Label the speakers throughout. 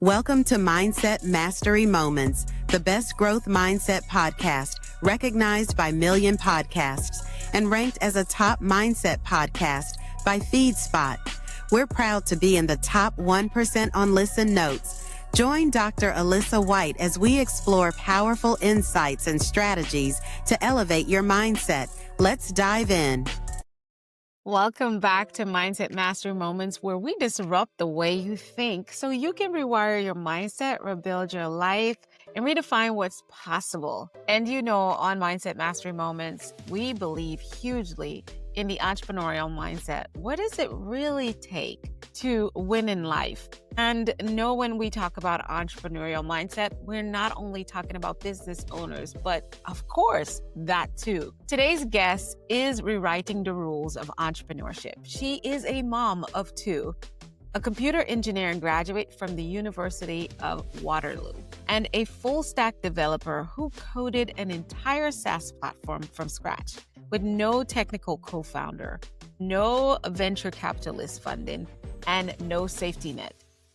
Speaker 1: Welcome to Mindset Mastery Moments, the best growth mindset podcast recognized by Million Podcasts and ranked as a top mindset podcast by FeedSpot. We're proud to be in the top 1% on Listen Notes. Join Dr. Alisa Whyte as we explore powerful insights and strategies to elevate your mindset. Let's dive in.
Speaker 2: Welcome back to Mindset Mastery Moments, where we disrupt the way you think so you can rewire your mindset, rebuild your life, and redefine what's possible. And you know, on Mindset Mastery Moments, we believe hugely in the entrepreneurial mindset. What does it really take to win in life? And know when we talk about entrepreneurial mindset, we're not only talking about business owners, but of course, that too. Today's guest is rewriting the rules of entrepreneurship. She is a mom of two, a computer engineering graduate from the University of Waterloo, and a full-stack developer who coded an entire SaaS platform from scratch with no technical co-founder, no venture capitalist funding, and no safety net.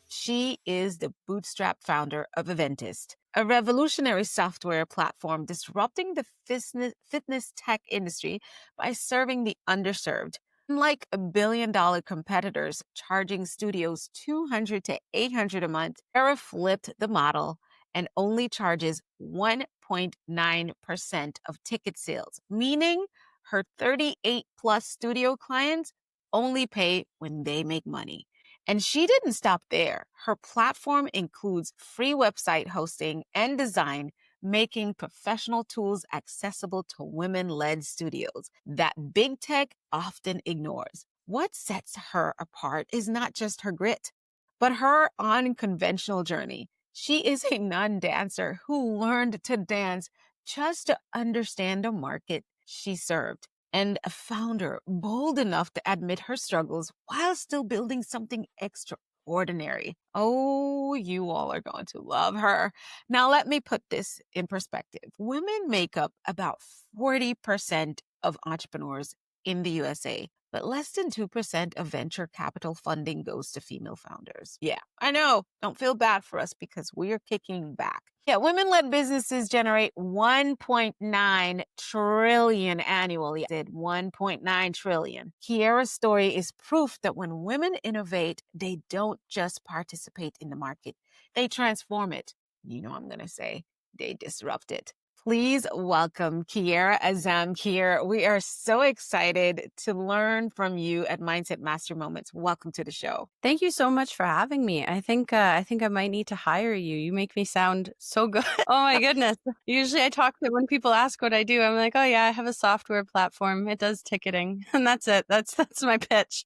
Speaker 2: She is the Bootstrapped founder of Eventist, a revolutionary software platform disrupting the fitness tech industry by serving the underserved. Unlike billion-dollar competitors charging studios $200 to $800 a month, Ciara flipped the model and only charges 1.9% of ticket sales, meaning her 38-plus studio clients only pay when they make money. And she didn't stop there. Her platform includes free website hosting and design, making professional tools accessible to women-led studios that big tech often ignores. What sets her apart is not just her grit, but her unconventional journey. She is a non-dancer who learned to dance just to understand the market she served, and a founder bold enough to admit her struggles while still building something extraordinary. Oh, you all are going to love her. Now, let me put this in perspective. Women make up about 40% of entrepreneurs in the USA, but less than 2% of venture capital funding goes to female founders. Yeah, I know. Don't feel bad for us because we are kicking back. Yeah, women-led businesses generate 1.9 trillion annually. I said 1.9 trillion. Kiara's story is proof that when women innovate, they don't just participate in the market. They transform it. You know, I'm going to say they disrupt it. Please welcome Ciara Azam. Kiara, we are so excited to learn from you at Mindset Master Moments. Welcome to the show.
Speaker 3: Thank you so much for having me. I think I might need to hire you. You make me sound so good. Oh my goodness. Usually I talk to when people ask what I do, I'm like, oh yeah, I have a software platform. It does ticketing. And that's it. That's my pitch.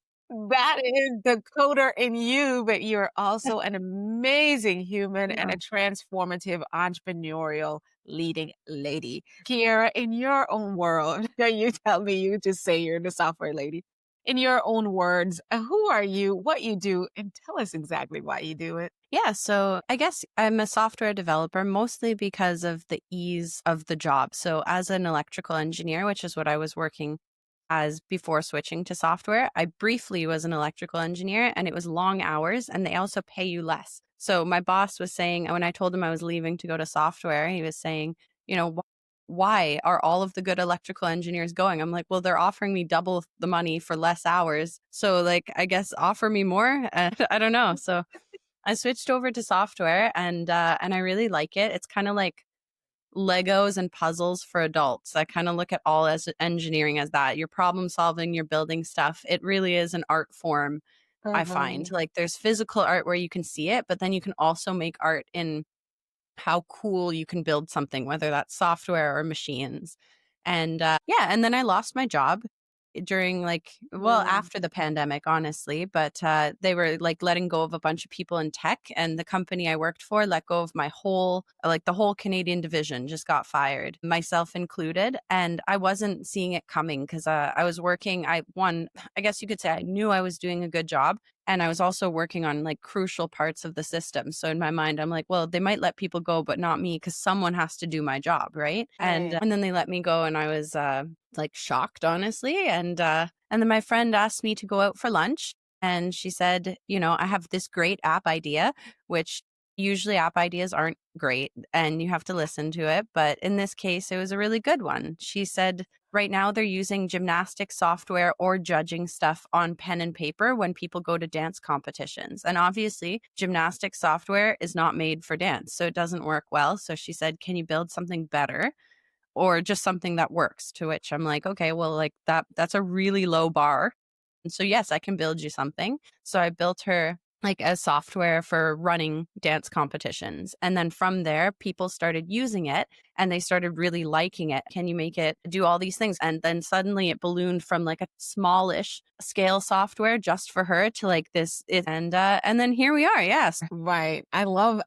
Speaker 2: That is the coder in you, but you're also an amazing human and a transformative entrepreneurial leading lady. Kiara, in your own world, you tell me, you just say you're the software lady. In your own words, who are you, what you do, and tell us exactly why you do it.
Speaker 3: Yeah, so I guess I'm a software developer mostly because of the ease of the job. So as an electrical engineer, which is what I was working as before switching to software, I briefly was an electrical engineer and it was long hours and they also pay you less. So my boss was saying, when I told him I was leaving to go to software, he was saying, you know, why are all of the good electrical engineers going? I'm like, well, they're offering me double the money for less hours. So like, I guess offer me more. I don't know. So I switched over to software and I really like it. It's kind of like Legos and puzzles for adults. I kind of look at all as engineering as that. You're problem solving, you're building stuff. It really is an art form, I find. Like there's physical art where you can see it, but then you can also make art in how cool you can build something, whether that's software or machines. And and then I lost my job during after the pandemic, honestly, but they were like letting go of a bunch of people in tech, and the company I worked for let go of my whole, the whole Canadian division just got fired, myself included. And I wasn't seeing it coming because I was working, I guess you could say I knew I was doing a good job. And I was also working on like crucial parts of the system. So in my mind, I'm like, well, they might let people go, but not me, because someone has to do my job, right? And then they let me go, and I was shocked, honestly. And then my friend asked me to go out for lunch, and she said, you know, I have this great app idea, which Usually app ideas aren't great and you have to listen to it. But in this case, it was a really good one. She said right now they're using gymnastic software or judging stuff on pen and paper when people go to dance competitions. And obviously, gymnastic software is not made for dance, so it doesn't work well. So she said, can you build something better or just something that works? To which I'm like, okay, well, like that's a really low bar. And so, yes, I can build you something. So I built her like a software for running dance competitions. And then from there, people started using it and they started really liking it. Can you make it do all these things? And then suddenly it ballooned from like a smallish scale software just for her to like this. And then here we are. Yes.
Speaker 2: Right. I love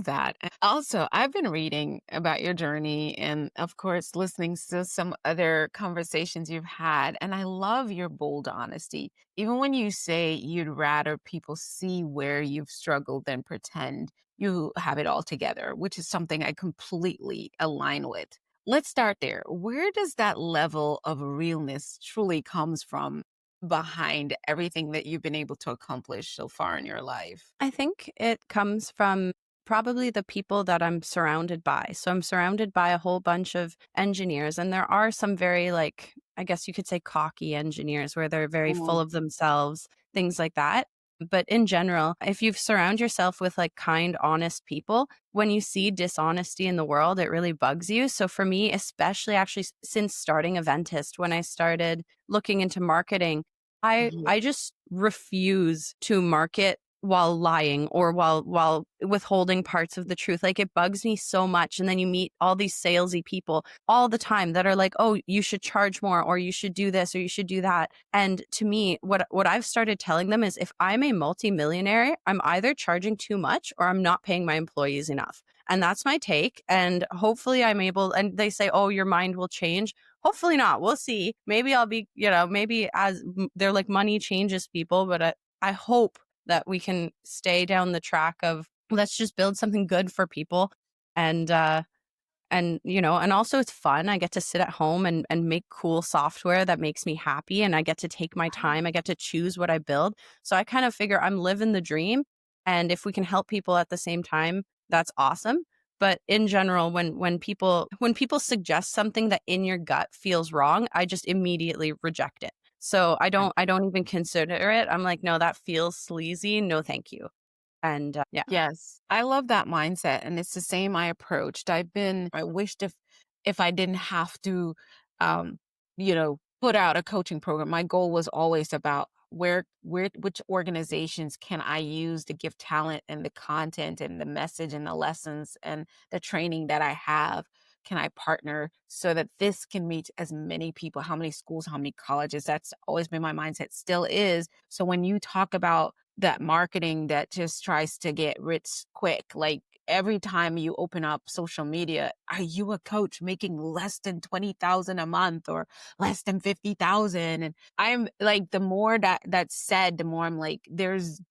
Speaker 2: that. Also, I've been reading about your journey and of course listening to some other conversations you've had. And I love your bold honesty. Even when you say you'd rather people see where you've struggled than pretend you have it all together, which is something I completely align with. Let's start there. Where does that level of realness truly comes from behind everything that you've been able to accomplish so far in your life?
Speaker 3: I think it comes from probably the people that I'm surrounded by. So I'm surrounded by a whole bunch of engineers, and there are some very, like, I guess you could say cocky engineers where they're very full
Speaker 2: Mm,
Speaker 3: of themselves, things like that. But in general, if you surround yourself with like kind, honest people, when you see dishonesty in the world, it really bugs you. So for me, especially actually since starting Eventist, when I started looking into marketing,
Speaker 2: yeah.
Speaker 3: I just refuse to market while lying or while withholding parts of the truth. Like it bugs me so much. And then you meet all these salesy people all the time that are like, oh, you should charge more or you should do this or you should do that. And to me, what I've started telling them is if I'm a multimillionaire, I'm either charging too much or I'm not paying my employees enough. And that's my take. And hopefully I'm able, and they say, oh, your mind will change. Hopefully not. We'll see. Maybe I'll be, maybe they're like money changes people, but I hope that we can stay down the track of let's just build something good for people. And, and also it's fun. I get to sit at home and make cool software that makes me happy. And I get to take my time. I get to choose what I build. So I kind of figure I'm living the dream. And if we can help people at the same time, that's awesome. But in general, when people suggest something that in your gut feels wrong, I just immediately reject it. So I don't even consider it. I'm like, no, that feels sleazy. No, thank you. And yeah.
Speaker 2: Yes, I love that mindset. And it's the same I approached. I wished if I didn't have to, um, put out a coaching program. My goal was always about which organizations can I use to give talent and the content and the message and the lessons and the training that I have. Can I partner so that this can meet as many people? How many schools, how many colleges? That's always been my mindset, still is. So when you talk about that marketing that just tries to get rich quick, like every time you open up social media, are you a coach making less than 20,000 a month or less than 50,000? And I'm like, the more that's said, the more I'm like, there's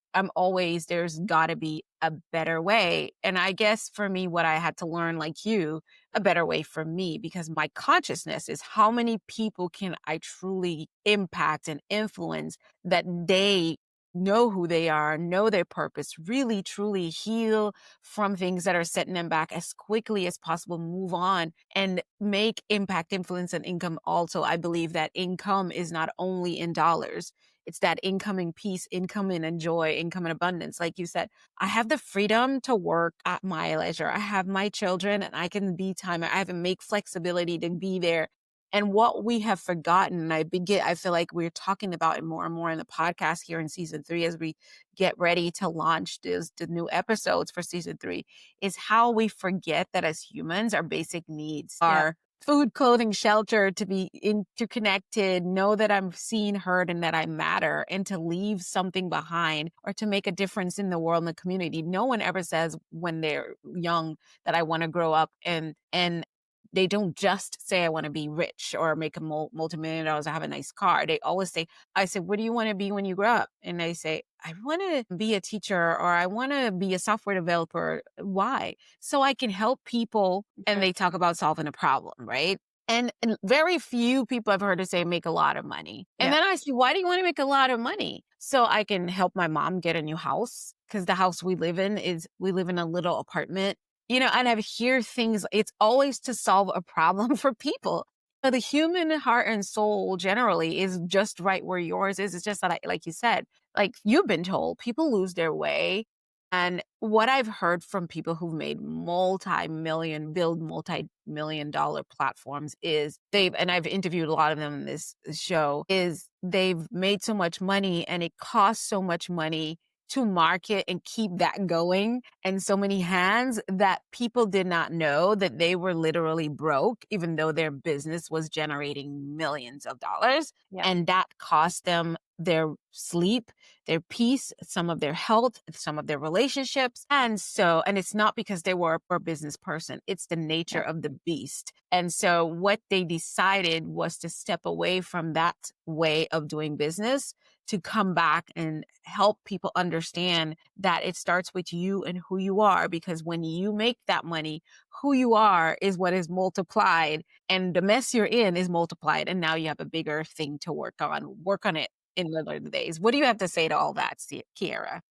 Speaker 2: gotta be a better way. And I guess for me, what I had to learn, like you, a better way for me, because my consciousness is how many people can I truly impact and influence that they know who they are, know their purpose, really truly heal from things that are setting them back as quickly as possible, move on and make impact, influence, and income. Also, I believe that income is not only in dollars. It's that incoming peace, income and joy, income and abundance. Like you said, I have the freedom to work at my leisure. I have my children and I can be time. I have to make flexibility to be there. And what we have forgotten, I feel like we're talking about it more and more in the podcast here in season 3 as we get ready to launch the new episodes for season 3, is how we forget that as humans, our basic needs are food, clothing, shelter, to be interconnected, know that I'm seen, heard, and that I matter, and to leave something behind or to make a difference in the world and the community. No one ever says when they're young that I want to grow up and they don't just say, I want to be rich or make a multi-million dollars or have a nice car. They always say, I said, what do you want to be when you grow up? And they say, I want to be a teacher or I want to be a software developer. Why? So I can help people. And they talk about solving a problem, right? And very few people I've heard to say make a lot of money. And then I say, why do you want to make a lot of money? So I can help my mom get a new house. because the house we live in a little apartment, and I hear things, it's always to solve a problem for people. But the human heart and soul generally is just right where yours is. It's just that, like you said, like you've been told, people lose their way. And what I've heard from people who've made multi-million dollar platforms is and I've interviewed a lot of them in this show, is they've made so much money and it costs so much money to market and keep that going and so many hands that people did not know that they were literally broke, even though their business was generating millions of dollars.
Speaker 3: Yeah.
Speaker 2: And that cost them their sleep, their peace, some of their health, some of their relationships. And it's not because they were a business person, it's the nature of the beast. And so what they decided was to step away from that way of doing business to come back and help people understand that it starts with you and who you are, because when you make that money, who you are is what is multiplied, and the mess you're in is multiplied. And now you have a bigger thing to work on it in the later days. What do you have to say to all that, Kiara?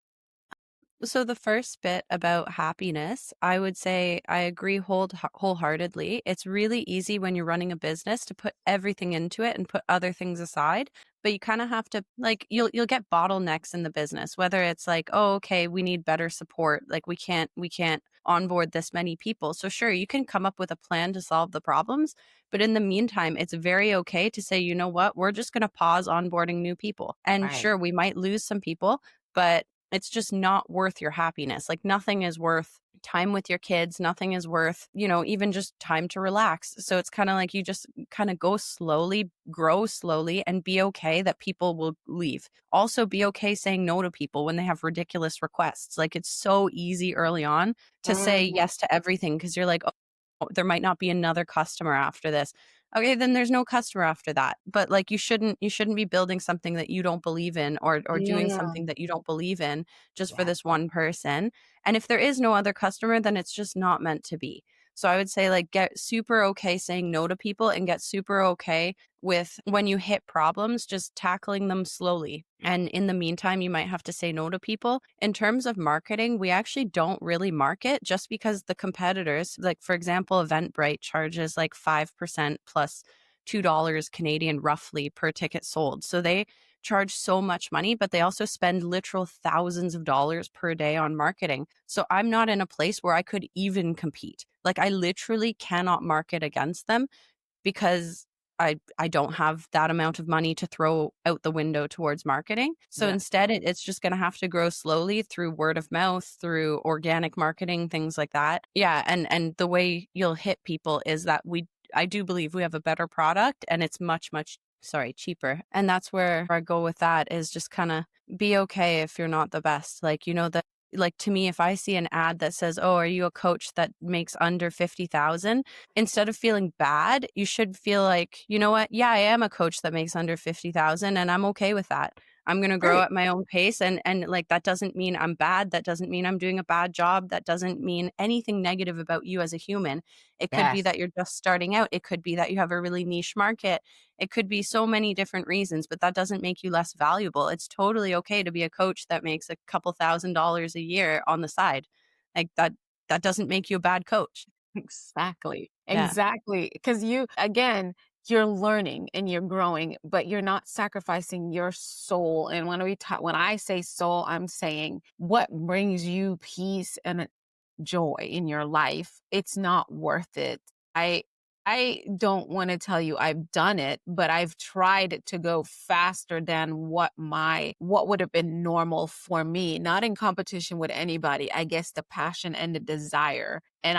Speaker 3: So the first bit about happiness, I would say I agree wholeheartedly. It's really easy when you're running a business to put everything into it and put other things aside, but you kind of have to, like, you'll get bottlenecks in the business, whether it's like, oh, okay, we need better support, like we can't onboard this many people. So sure, you can come up with a plan to solve the problems, but in the meantime, it's very okay to say, you know what, we're just going to pause onboarding new people. And
Speaker 2: Right.
Speaker 3: sure, we might lose some people, but it's just not worth your happiness. Like nothing is worth time with your kids. Nothing is worth, even just time to relax. So it's kind of like you just kind of go slowly, grow slowly, and be okay that people will leave. Also be okay saying no to people when they have ridiculous requests. Like it's so easy early on to say yes to everything because you're like, oh, there might not be another customer after this. Okay, then there's no customer after that. But like you shouldn't be building something that you don't believe in or doing something that you don't believe in just for this one person. And if there is no other customer, then it's just not meant to be. So I would say like get super okay saying no to people and get super okay with when you hit problems, just tackling them slowly. And in the meantime, you might have to say no to people. In terms of marketing, we actually don't really market just because the competitors, like for example, Eventbrite charges like 5% plus $2 Canadian roughly per ticket sold. So they charge so much money, but they also spend literal thousands of dollars per day on marketing. So I'm not in a place where I could even compete. Like I literally cannot market against them because I don't have that amount of money to throw out the window towards marketing. So instead, it's just going to have to grow slowly through word of mouth, through organic marketing, things like that. Yeah. And the way you'll hit people is that I do believe we have a better product and it's much, much cheaper. And that's where I go with that is just kind of be okay if you're not the best. Like, like to me, if I see an ad that says, oh, are you a coach that makes under 50,000? Instead of feeling bad, you should feel like, you know what? Yeah, I am a coach that makes under 50,000 and I'm okay with that. I'm going to grow at my own pace. And like, that doesn't mean I'm bad. That doesn't mean I'm doing a bad job. That doesn't mean anything negative about you as a human. It could be that you're just starting out. It could be that you have a really niche market. It could be so many different reasons, but that doesn't make you less valuable. It's totally okay to be a coach that makes a couple $1,000s a year on the side. Like that doesn't make you a bad coach.
Speaker 2: Exactly.
Speaker 3: Yeah.
Speaker 2: Exactly. Because you're learning and you're growing, but you're not sacrificing your soul. And when I say soul, I'm saying what brings you peace and joy in your life. It's not worth it. I don't want to tell you I've done it, but I've tried to go faster than what would have been normal for me, not in competition with anybody. I guess the passion and the desire. And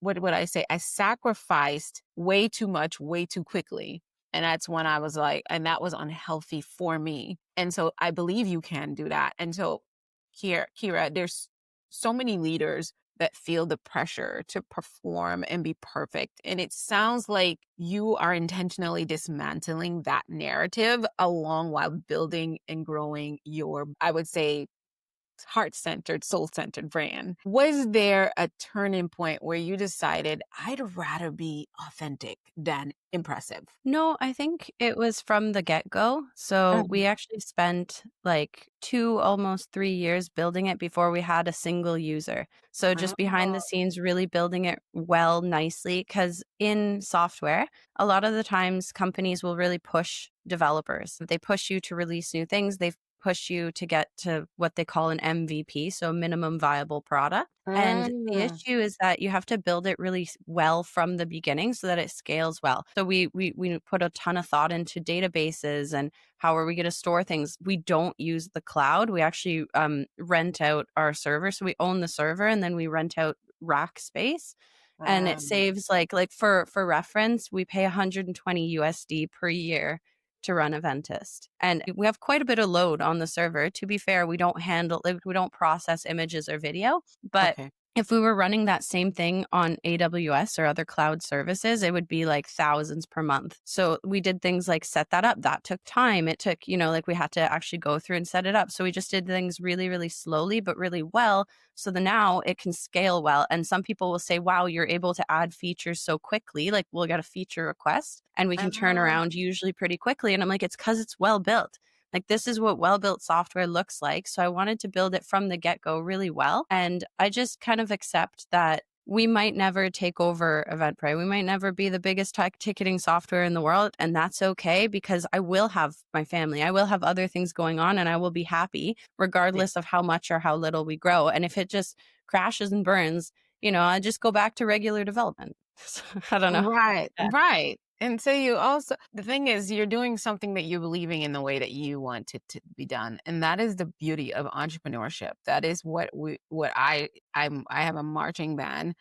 Speaker 2: what would I say? I sacrificed way too much, way too quickly. And that's when I was like, and that was unhealthy for me. And so I believe you can do that. And so Kiara, there's so many leaders that feel the pressure to perform and be perfect. And it sounds like you are intentionally dismantling that narrative along while building and growing your, I would say, heart-centered, soul-centered brand. Was there a turning point where you decided, I'd rather be authentic than impressive?
Speaker 3: No, I think it was from the get-go. So we actually spent like 2, almost 3 years building it before we had a single user. So just behind the scenes, really building it well, nicely, because in software, a lot of the times companies will really push developers. They push you to release new things. They push you to get to what they call an MVP, so minimum viable product. And the issue is that you have to build it really well from the beginning so that it scales well. So we put a ton of thought into databases and how are we going to store things. We don't use the cloud. We actually rent out our server. So we own the server and then we rent out rack space. And it saves like for reference, we pay 120 USD per year to run Eventist. And we have quite a bit of load on the server. To be fair, we don't process images or video, but if we were running that same thing on AWS or other cloud services, it would be like thousands per month. So we did things like set that up. That took time. It took, like we had to actually go through and set it up. So we just did things really, really slowly, but really well. So now it can scale well. And some people will say, wow, you're able to add features so quickly. Like we'll get a feature request and we can turn around usually pretty quickly. And I'm like, it's because it's well built. Like this is what well-built software looks like. So I wanted to build it from the get-go really well. And I just kind of accept that we might never take over Eventbrite. We might never be the biggest ticketing software in the world. And that's okay because I will have my family. I will have other things going on and I will be happy regardless of how much or how little we grow. And if it just crashes and burns, I just go back to regular development. So, I don't know.
Speaker 2: Right, right. And so the thing is, you're doing something that you're believing in the way that you want it to be done. And that is the beauty of entrepreneurship. That is I have a marching band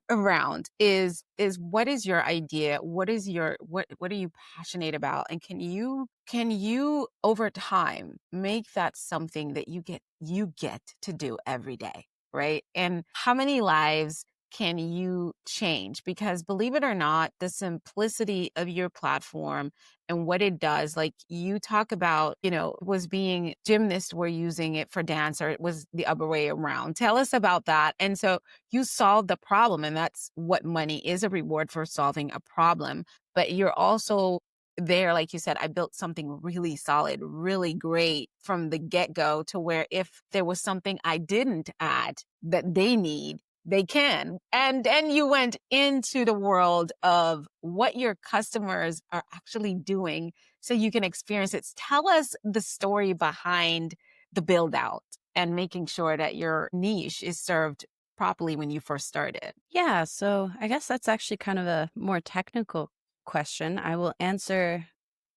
Speaker 2: around is what is your idea? What are you passionate about? And can you over time make that something that you get to do every day, right? And how many lives can you change? Because believe it or not, the simplicity of your platform and what it does, like you talk about, was being gymnasts were using it for dance, or it was the other way around. Tell us about that. And so you solved the problem, and that's what money is, a reward for solving a problem. But you're also there, like you said, I built something really solid, really great from the get-go, to where if there was something I didn't add that they need, they can. And you went into the world of what your customers are actually doing so you can experience it. Tell us the story behind the build out and making sure that your niche is served properly when you first started.
Speaker 3: Yeah. So I guess that's actually kind of a more technical question. I will answer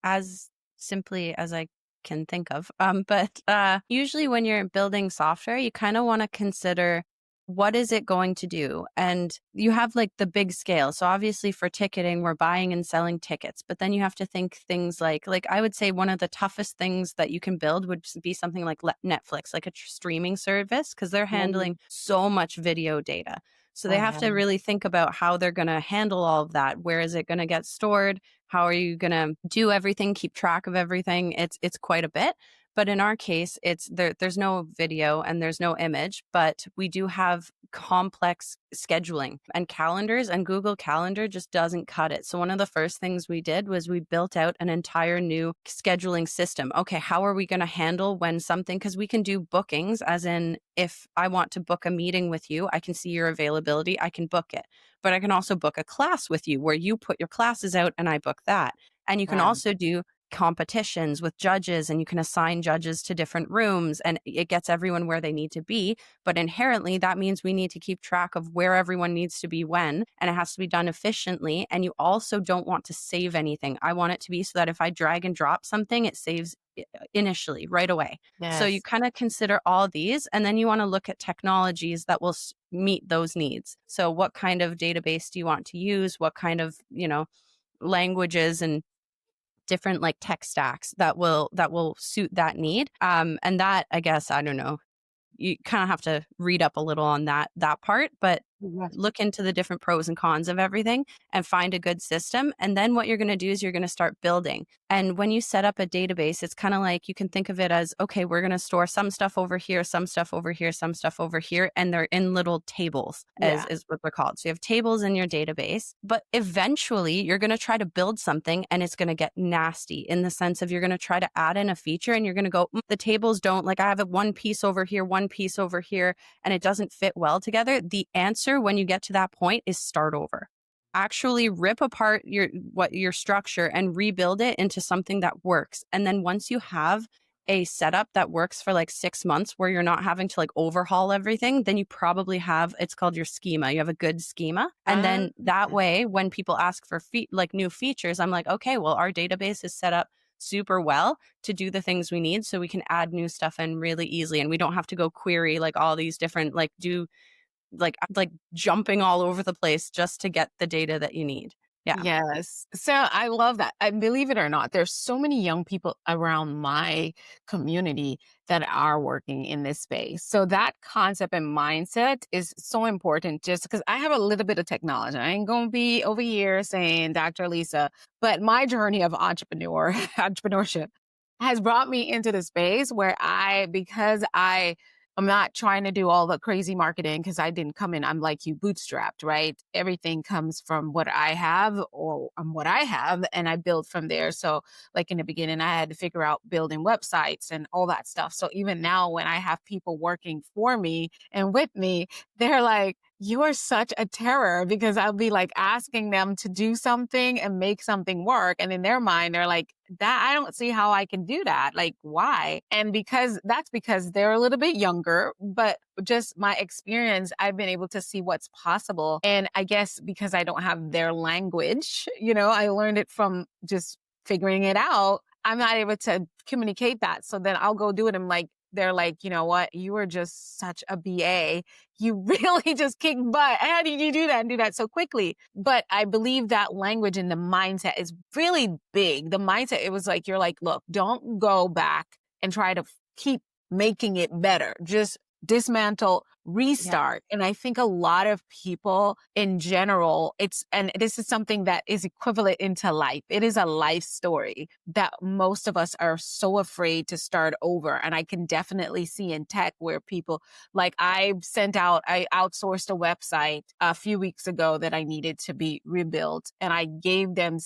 Speaker 3: as simply as I can think of. But usually when you're building software, you kind of want to consider what is it going to do? And you have like the big scale. So obviously for ticketing, we're buying and selling tickets, but then you have to think things like I would say one of the toughest things that you can build would be something like Netflix, like a streaming service, because they're handling so much video data. So they have to really think about how they're going to handle all of that. Where is it going to get stored? How are you going to do everything, keep track of everything? It's quite a bit. But in our case, there's no video and there's no image, but we do have complex scheduling and calendars, and Google Calendar just doesn't cut it. So one of the first things we did was we built out an entire new scheduling system. Okay, how are we going to handle when something, because we can do bookings, as in if I want to book a meeting with you, I can see your availability, I can book it. But I can also book a class with you where you put your classes out and I book that. And you can also do competitions with judges, and you can assign judges to different rooms, and it gets everyone where they need to be. But inherently, that means we need to keep track of where everyone needs to be when, and it has to be done efficiently. And you also don't want to save anything. I want it to be so that if I drag and drop something, it saves initially right away. Yes. So you kind of consider all these, and then you want to look at technologies that will meet those needs. So what kind of database do you want to use? What kind of, languages and different like tech stacks that will suit that need. And that, I guess, I don't know, you kind of have to read up a little on that part, but look into the different pros and cons of everything and find a good system. And then what you're going to do is you're going to start building. And when you set up a database, it's kind of like you can think of it as, okay, we're going to store some stuff over here, some stuff over here, some stuff over here. And they're in little tables, is what they're called. So you have tables in your database, but eventually you're going to try to build something and it's going to get nasty in the sense of you're going to try to add in a feature and you're going to go, the tables don't, like I have one piece over here, one piece over here, and it doesn't fit well together. The answer when you get to that point is start over. Actually rip apart your structure and rebuild it into something that works. And then once you have a setup that works for like 6 months where you're not having to like overhaul everything, then you probably have, it's called your schema. You have a good schema. And then that way, when people ask for like new features, I'm like, okay, well, our database is set up super well to do the things we need. So we can add new stuff in really easily. And we don't have to go query like all these different, like do like jumping all over the place just to get the data that you need. Yeah.
Speaker 2: Yes. So I love that. I believe it or not, there's so many young people around my community that are working in this space. So that concept and mindset is so important just because I have a little bit of technology. I ain't going to be over here saying Dr. Lisa, but my journey of entrepreneurship has brought me into the space where because I'm not trying to do all the crazy marketing because I didn't come in. I'm like you, bootstrapped, right? Everything comes from what I have and I build from there. So like in the beginning, I had to figure out building websites and all that stuff. So even now when I have people working for me and with me, they're like, you are such a terror because I'll be like asking them to do something and make something work. And in their mind, they're like, that I don't see how I can do that. Like, why? And because they're a little bit younger, but just my experience, I've been able to see what's possible. And I guess because I don't have their language, I learned it from just figuring it out. I'm not able to communicate that. So then I'll go do it. They're like, you know what? You are just such a BA. You really just kick butt. How did you do that and do that so quickly? But I believe that language and the mindset is really big. The mindset, it was like, you're like, look, don't go back and try to keep making it better. Just dismantle, restart. Yeah. And I think a lot of people in general, and this is something that is equivalent into life. It is a life story that most of us are so afraid to start over. And I can definitely see in tech where people, like I outsourced a website a few weeks ago that I needed to be rebuilt. And I gave them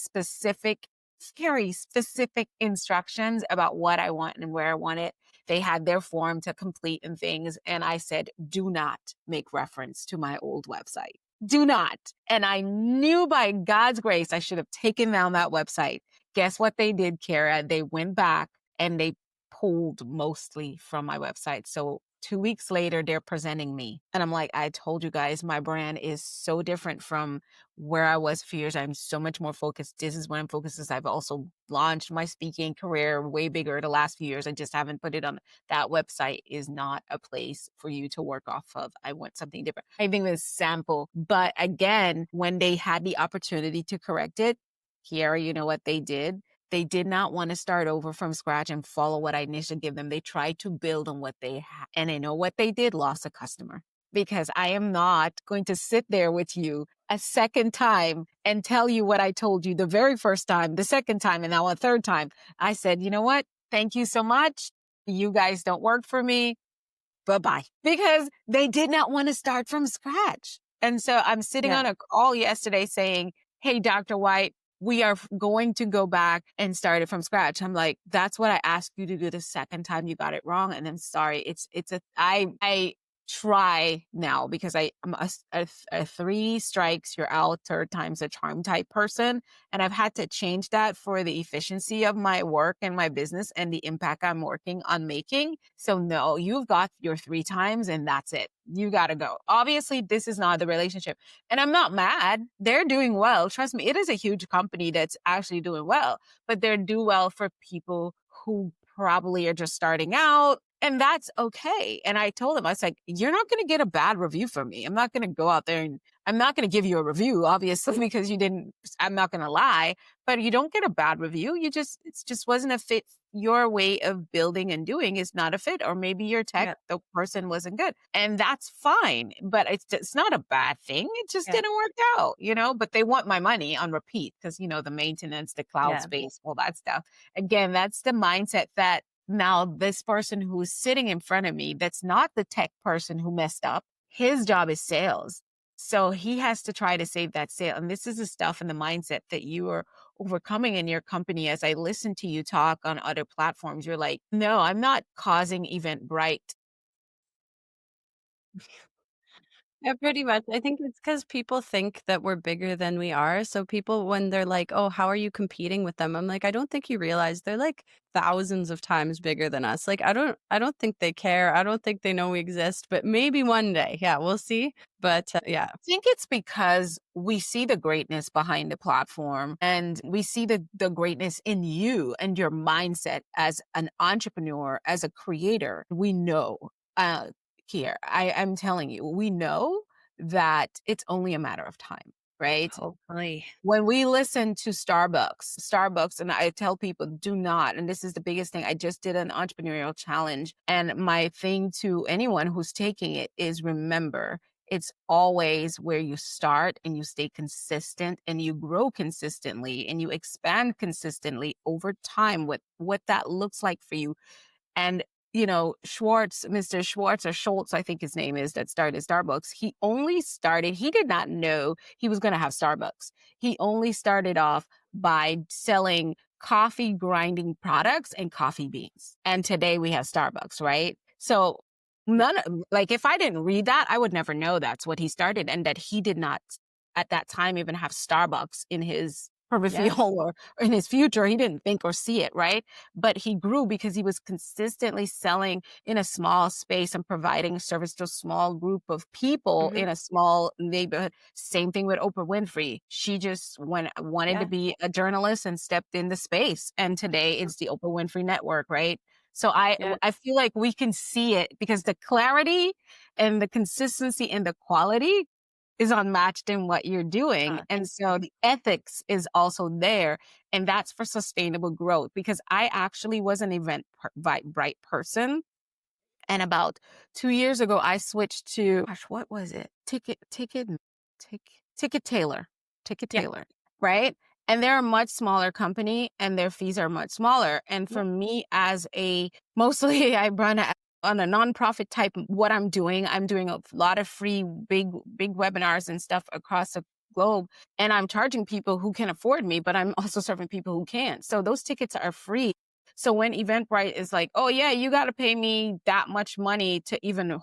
Speaker 2: very specific instructions about what I want and where I want it. They had their form to complete and things. And I said, do not make reference to my old website. Do not. And I knew by God's grace, I should have taken down that website. Guess what they did, Kiara? They went back and they pulled mostly from my website. So 2 weeks later, they're presenting me. And I'm like, I told you guys, my brand is so different from where I was a few years. I'm so much more focused. This is what I'm focused on. I've also launched my speaking career way bigger the last few years. I just haven't put it on. That website is not a place for you to work off of. I want something different. I think this sample. But again, when they had the opportunity to correct it, Kiara, you know what they did? They did not want to start over from scratch and follow what I initially gave them. They tried to build on what they had. And I know what they did, lost a customer. Because I am not going to sit there with you a second time and tell you what I told you the very first time, the second time, and now a third time. I said, you know what? Thank you so much. You guys don't work for me. Bye-bye. Because they did not want to start from scratch. And so I'm sitting on a call yesterday saying, hey, Dr. Whyte, we are going to go back and start it from scratch. I'm like, that's what I asked you to do the second time you got it wrong. And I'm sorry. I try now because I'm a 3 strikes, you're out, third time's a charm type person. And I've had to change that for the efficiency of my work and my business and the impact I'm working on making. So no, you've got your 3 times and that's it. You got to go. Obviously, this is not the relationship. And I'm not mad. They're doing well. Trust me, it is a huge company that's actually doing well, but they're do well for people who probably are just starting out. And that's okay. And I told him, I was like, you're not going to get a bad review from me. I'm not going to go out there and I'm not going to give you a review, obviously, because you didn't, I'm not going to lie, but you don't get a bad review. It just wasn't a fit. Your way of building and doing is not a fit. Or maybe your tech,
Speaker 3: Yeah.
Speaker 2: the person wasn't good. And that's fine. But it's not a bad thing. It just
Speaker 3: Yeah.
Speaker 2: didn't work out, but they want my money on repeat because, the maintenance, the cloud
Speaker 3: Yeah.
Speaker 2: space, all that stuff. Again, that's the mindset that now, this person who's sitting in front of me, that's not the tech person who messed up, his job is sales. So he has to try to save that sale. And this is the stuff and the mindset that you are overcoming in your company. As I listen to you talk on other platforms, you're like, no, I'm not causing Eventbrite.
Speaker 3: Yeah, pretty much. I think it's because people think that we're bigger than we are. So people, when they're like, "Oh, how are you competing with them?" I'm like, "I don't think you realize they're like thousands of times bigger than us." Like, I don't think they care. I don't think they know we exist. But maybe one day, yeah, we'll see. But yeah,
Speaker 2: I think it's because we see the greatness behind the platform and we see the greatness in you and your mindset as an entrepreneur, as a creator. We know, here, I'm telling you, we know that it's only a matter of time, right?
Speaker 3: hopefully,
Speaker 2: When we listen to Starbucks, and I tell people, do not, and this is the biggest thing. I just did an entrepreneurial challenge. And my thing to anyone who's taking it is remember, it's always where you start and you stay consistent and you grow consistently and you expand consistently over time, what that looks like for you. And, Mr. Schwartz or Schultz, I think his name is, that started Starbucks. He did not know he was going to have Starbucks. He only started off by selling coffee grinding products and coffee beans. And today we have Starbucks, right? So if I didn't read that, I would never know that's what he started and that he did not at that time even have Starbucks in his peripheral or in his future. He didn't think or see it, right? But he grew because he was consistently selling in a small space and providing service to a small group of people in a small neighborhood. Same thing with Oprah Winfrey. She just wanted to be a journalist and stepped in the space. And today it's the Oprah Winfrey Network, right? So I feel like we can see it because the clarity and the consistency and the quality is unmatched in what you're doing. And so the ethics is also there. And that's for sustainable growth because I actually was an Eventbrite person. And about 2 years ago, I switched to, what was it? Ticket Taylor, right? And they're a much smaller company and their fees are much smaller. And for me mostly I run on a nonprofit type, what I'm doing a lot of free, big webinars and stuff across the globe. And I'm charging people who can afford me, but I'm also serving people who can't. So those tickets are free. So when Eventbrite is like, oh yeah, you got to pay me that much money to even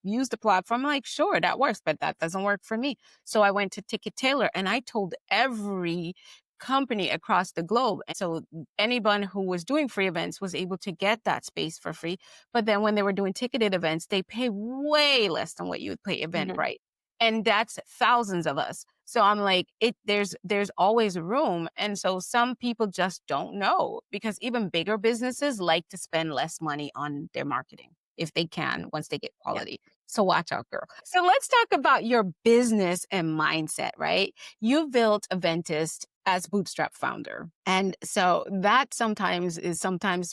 Speaker 2: use the platform, I'm like, sure, that works, but that doesn't work for me. So I went to Ticket Tailor and I told every company across the globe. And so anyone who was doing free events was able to get that space for free. But then when they were doing ticketed events, they pay way less than what you would pay Eventbrite. And that's thousands of us. So I'm like, there's always room. And so some people just don't know because even bigger businesses like to spend less money on their marketing if they can once they get quality. So watch out, girl. So let's talk about your business and mindset, right? You built Eventist as Bootstrap founder. And so that sometimes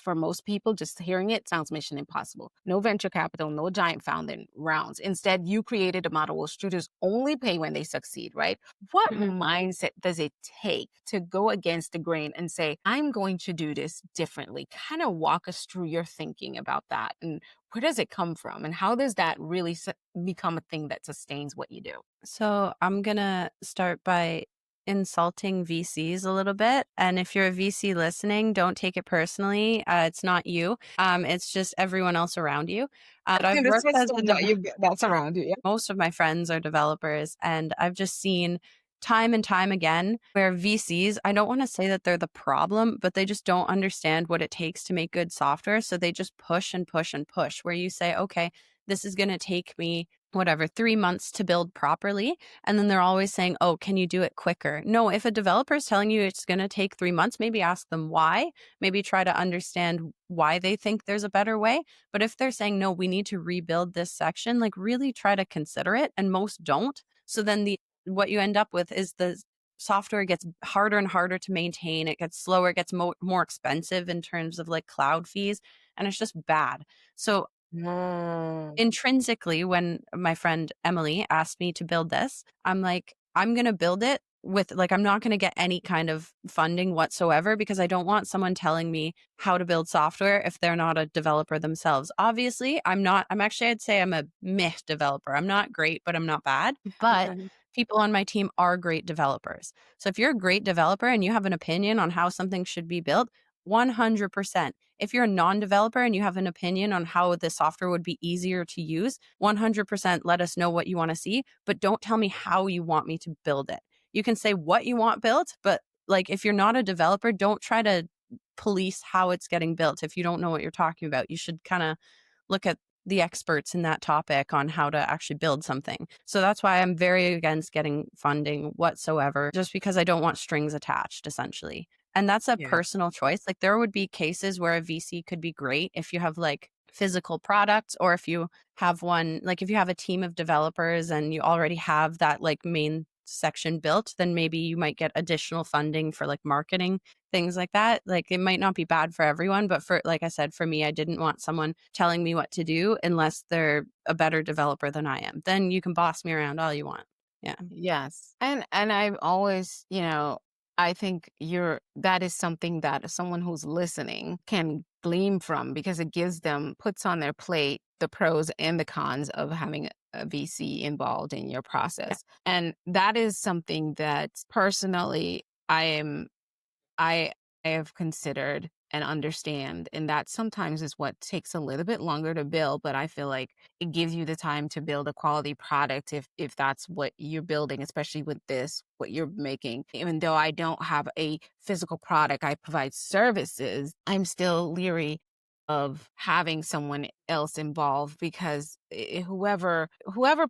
Speaker 2: for most people, just hearing it sounds mission impossible. No venture capital, no giant founding rounds. Instead, you created a model where students only pay when they succeed, right? What mindset does it take to go against the grain and say, I'm going to do this differently? Kind of walk us through your thinking about that. And where does it come from? And how does that really become a thing that sustains what you do?
Speaker 3: So I'm going to start by insulting VCs a little bit. And if you're a VC listening, don't take it personally. It's not you. It's just everyone else around you. I've worked as
Speaker 2: that's around you. Yeah.
Speaker 3: most of my friends are developers, and I've just seen time and time again where VCs, I don't want to say that they're the problem, but they just don't understand what it takes to make good software. So they just push and push and push, where you say, okay, this is going to take me whatever 3 months to build properly. And then they're always saying, oh, can you do it quicker? No, if a developer is telling you it's going to take 3 months, maybe ask them why, maybe try to understand why they think there's a better way. But if they're saying, no, we need to rebuild this section, like really try to consider it. And most don't. So then what you end up with is the software gets harder and harder to maintain. It gets slower, it gets more expensive in terms of like cloud fees, and it's just bad. So intrinsically, when my friend Emily asked me to build this, I'm like, I'm going to build it with like, I'm not going to get any kind of funding whatsoever because I don't want someone telling me how to build software if they're not a developer themselves. Obviously, I'd say I'm a meh developer. I'm not great, but I'm not bad. But people on my team are great developers. So if you're a great developer and you have an opinion on how something should be built, 100%. If you're a non-developer and you have an opinion on how the software would be easier to use, 100% let us know what you want to see, but don't tell me how you want me to build it. You can say what you want built, but like if you're not a developer, don't try to police how it's getting built. If you don't know what you're talking about, you should kind of look at the experts in that topic on how to actually build something. So that's why I'm very against getting funding whatsoever, just because I don't want strings attached, essentially. And that's a personal choice. Like there would be cases where a VC could be great if you have like physical products, or if you have one, like if you have a team of developers and you already have that like main section built, then maybe you might get additional funding for like marketing, things like that. Like it might not be bad for everyone, but for, like I said, for me, I didn't want someone telling me what to do unless they're a better developer than I am. Then you can boss me around all you want. Yeah.
Speaker 2: Yes. And I've always, I think that is something that someone who's listening can glean from, because it puts on their plate the pros and the cons of having a VC involved in your process. And that is something that personally I have considered and understand. And that sometimes is what takes a little bit longer to build, but I feel like it gives you the time to build a quality product if that's what you're building, especially with what you're making. Even though I don't have a physical product, I provide services, I'm still leery of having someone else involved, because whoever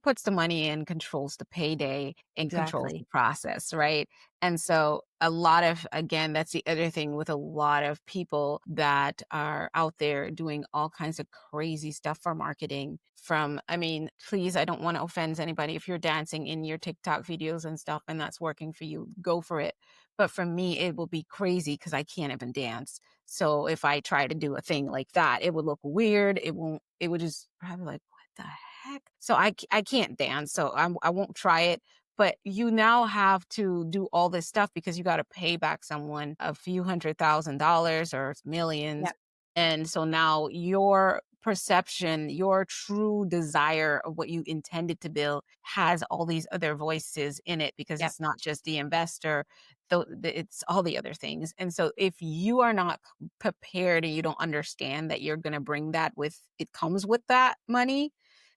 Speaker 2: puts the money in controls the payday and controls the process, right? And so again, that's the other thing with a lot of people that are out there doing all kinds of crazy stuff for marketing. Please, I don't want to offend anybody. If you're dancing in your TikTok videos and stuff and that's working for you, go for it. But for me, it will be crazy because I can't even dance. So if I try to do a thing like that, it would look weird. It would just probably like, what the heck? So I can't dance. So I won't try it. But you now have to do all this stuff because you got to pay back someone a few $100,000 or millions. Yep. And so now your perception, your true desire of what you intended to build has all these other voices in it, because it's not just the investor, it's all the other things. And so if you are not prepared and you don't understand that you're going to bring it comes with that money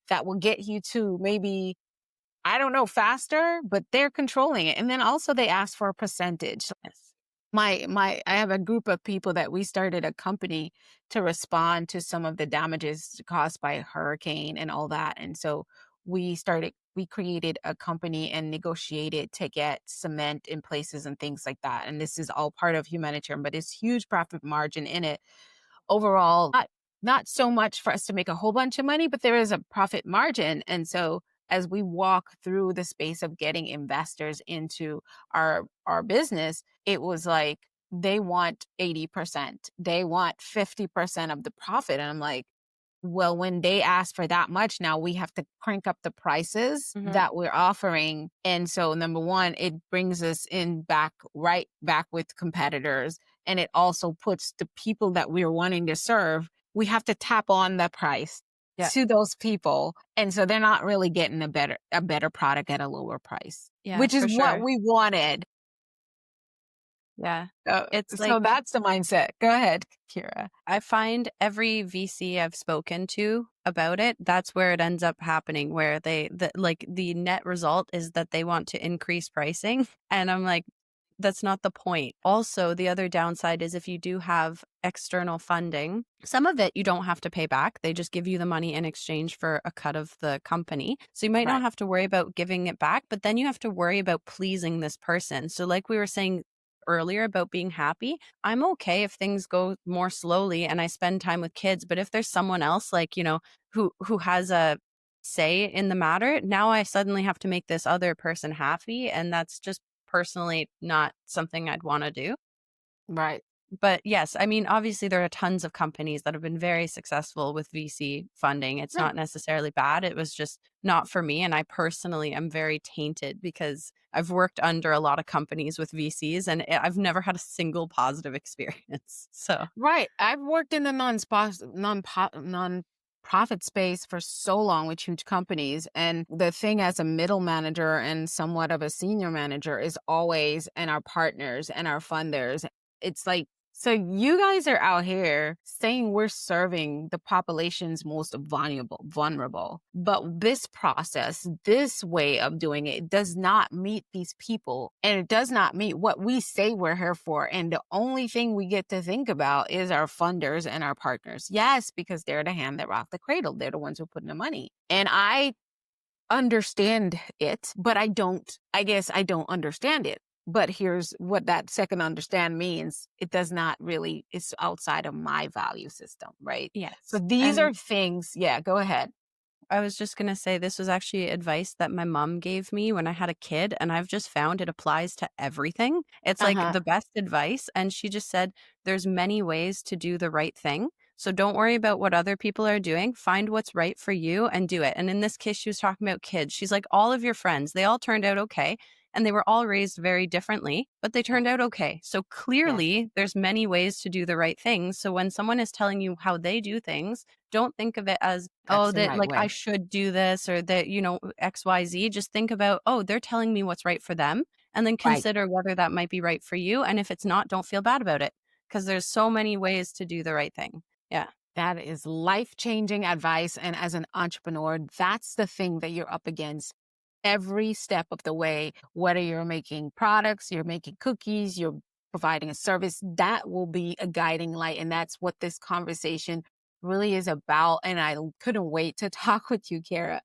Speaker 2: that will get you to maybe, I don't know, faster, but they're controlling it. And then also they ask for a percentage. Yes. I have a group of people that we started a company to respond to some of the damages caused by a hurricane and all that. And so we created a company and negotiated to get cement in places and things like that. And this is all part of humanitarian, but it's huge profit margin in it. Overall, not so much for us to make a whole bunch of money, but there is a profit margin. And so as we walk through the space of getting investors into our business, it was like, they want 80%, they want 50% of the profit. And I'm like, well, when they ask for that much, now we have to crank up the prices that we're offering. And so number one, it brings us right back with competitors. And it also puts the people that we're wanting to serve, we have to tap on the price to those people. And so they're not really getting a better product at a lower price, which is what we wanted.
Speaker 3: Yeah.
Speaker 2: So that's the mindset. Go ahead, Kiara.
Speaker 3: I find every VC I've spoken to about it, that's where it ends up happening, where the net result is that they want to increase pricing. And I'm like, that's not the point. Also, the other downside is if you do have external funding, some of it you don't have to pay back. They just give you the money in exchange for a cut of the company. So you might not have to worry about giving it back, but then you have to worry about pleasing this person. So like we were saying earlier about being happy, I'm okay if things go more slowly and I spend time with kids. But if there's someone else like, who has a say in the matter, now I suddenly have to make this other person happy. And that's just personally not something I'd want to do.
Speaker 2: Right.
Speaker 3: But yes, I mean, obviously there are tons of companies that have been very successful with VC funding. It's
Speaker 2: Right.
Speaker 3: not necessarily bad. It was just not for me. And I personally am very tainted because I've worked under a lot of companies with VCs and I've never had a single positive experience. So,
Speaker 2: Right. I've worked in the non-profit space for so long with huge companies. And the thing as a middle manager and somewhat of a senior manager is always, and our partners and our funders, it's like, so you guys are out here saying we're serving the population's most vulnerable. But this process, this way of doing it does not meet these people, and it does not meet what we say we're here for. And the only thing we get to think about is our funders and our partners. Yes, because they're the hand that rock the cradle. They're the ones who put in the money. And I understand it, but I guess I don't understand it. But here's what that second understand means. It does not really, it's outside of my value system, right?
Speaker 3: yes.
Speaker 2: So these
Speaker 3: And
Speaker 2: are things, yeah, go ahead.
Speaker 3: I was just going to say this was actually advice that my mom gave me when I had a kid, and I've just found it applies to everything. It's like
Speaker 2: Uh-huh.
Speaker 3: the best advice. And she just said, there's many ways to do the right thing. So don't worry about what other people are doing. Find what's right for you and do it. And in this case, she was talking about kids. She's like, all of your friends, they all turned out okay. And they were all raised very differently, but they turned out okay. So
Speaker 2: Yes,
Speaker 3: clearly, there's many ways to do the right thing. So when someone is telling you how they do things, don't think of it as,
Speaker 2: that's
Speaker 3: oh,
Speaker 2: the
Speaker 3: that
Speaker 2: right
Speaker 3: like I
Speaker 2: way.
Speaker 3: should do this or that, XYZ. Just think about, oh, they're telling me what's right for them. And then
Speaker 2: Right.
Speaker 3: consider whether that might be right for you. And if it's not, don't feel bad about it because there's so many ways to do the right thing. Yeah.
Speaker 2: That is life-changing advice. And as an entrepreneur, that's the thing that you're up against every step of the way. Whether you're making products, you're making cookies, you're providing a service, that will be a guiding light. And that's what this conversation really is about. And I couldn't wait to talk with you, Kiara.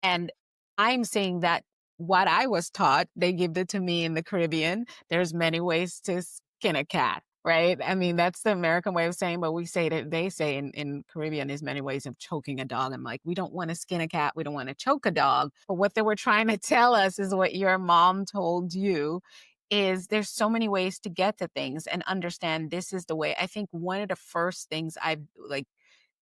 Speaker 2: And I'm saying that what I was taught, they give it to me in the Caribbean. There's many ways to skin a cat. Right. I mean, that's the American way of saying, but we say that they say in Caribbean, there's many ways of choking a dog. I'm like, we don't want to skin a cat. We don't want to choke a dog. But what they were trying to tell us is what your mom told you is there's so many ways to get to things and understand this is the way. I think one of the first things I've like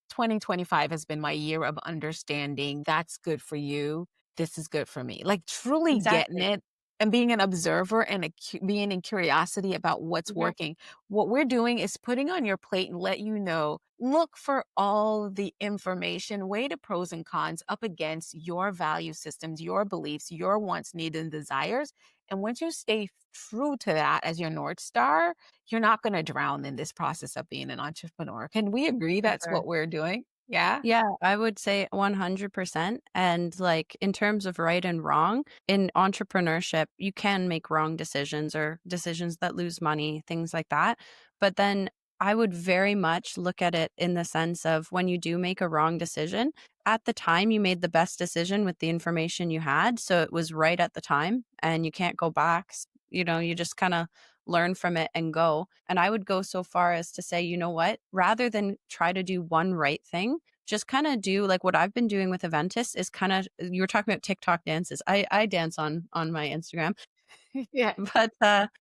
Speaker 2: 2025 has been my year of understanding that's good for you. This is good for me. Like truly getting
Speaker 3: Exactly.
Speaker 2: it and being an observer and being in curiosity about what's
Speaker 3: Mhm.
Speaker 2: working. What we're doing is putting on your plate and let you know, look for all the information, weigh the pros and cons up against your value systems, your beliefs, your wants, needs, and desires. And once you stay true to that as your North Star, you're not going to drown in this process of being an entrepreneur. Can we agree
Speaker 3: For
Speaker 2: that's
Speaker 3: sure.
Speaker 2: what we're doing? Yeah.
Speaker 3: Yeah, I would say 100%. And like in terms of right and wrong, in entrepreneurship, you can make wrong decisions or decisions that lose money, things like that. But then I would very much look at it in the sense of when you do make a wrong decision, at the time you made the best decision with the information you had. So it was right at the time and you can't go back. You just kind of learn from it and go. And I would go so far as to say, you know what, rather than try to do one right thing, just kind of do like what I've been doing with Eventist is kind of, you were talking about TikTok dances. I dance on my Instagram,
Speaker 2: Yeah.
Speaker 3: but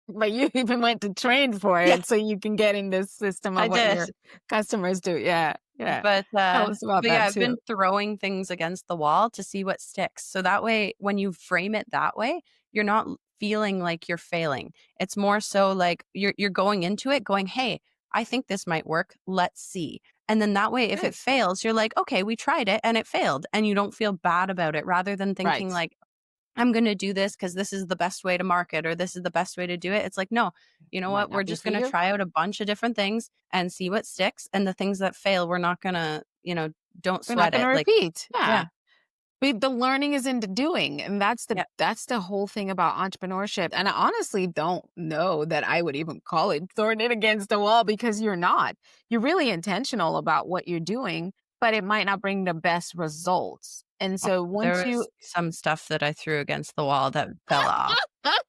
Speaker 2: But you even went to train for
Speaker 3: yeah,
Speaker 2: it so you can get in this system
Speaker 3: I
Speaker 2: of what
Speaker 3: did.
Speaker 2: your customers do. Yeah. Yeah.
Speaker 3: But
Speaker 2: Tell us about
Speaker 3: yeah,
Speaker 2: that
Speaker 3: I've been
Speaker 2: too.
Speaker 3: throwing things against the wall to see what sticks. So that way, when you frame it that way, you're not feeling like you're failing. It's more so like you're going into it going, "Hey, I think this might work. Let's see." And then that way, if it
Speaker 2: Good.
Speaker 3: fails, you're like, "Okay, we tried it and it failed." And you don't feel bad about it rather than thinking
Speaker 2: Right.
Speaker 3: like, I'm going to do this because this is the best way to market or this is the best way to do it. It's like, no, you know
Speaker 2: Might
Speaker 3: what? We're
Speaker 2: not be
Speaker 3: just
Speaker 2: for
Speaker 3: going to
Speaker 2: you.
Speaker 3: try out a bunch of different things and see what sticks. And the things that fail, we're not going to, don't
Speaker 2: We're not
Speaker 3: sweat
Speaker 2: going to
Speaker 3: it. Like,
Speaker 2: repeat.
Speaker 3: yeah,
Speaker 2: Yeah. But the learning is in the doing. And that's
Speaker 3: Yeah.
Speaker 2: the whole thing about entrepreneurship. And I honestly don't know that I would even call it throwing it against the wall, because you're not. You're really intentional about what you're doing, but it might not bring the best results. And so once
Speaker 3: There
Speaker 2: you
Speaker 3: was some stuff that I threw against the wall that fell off.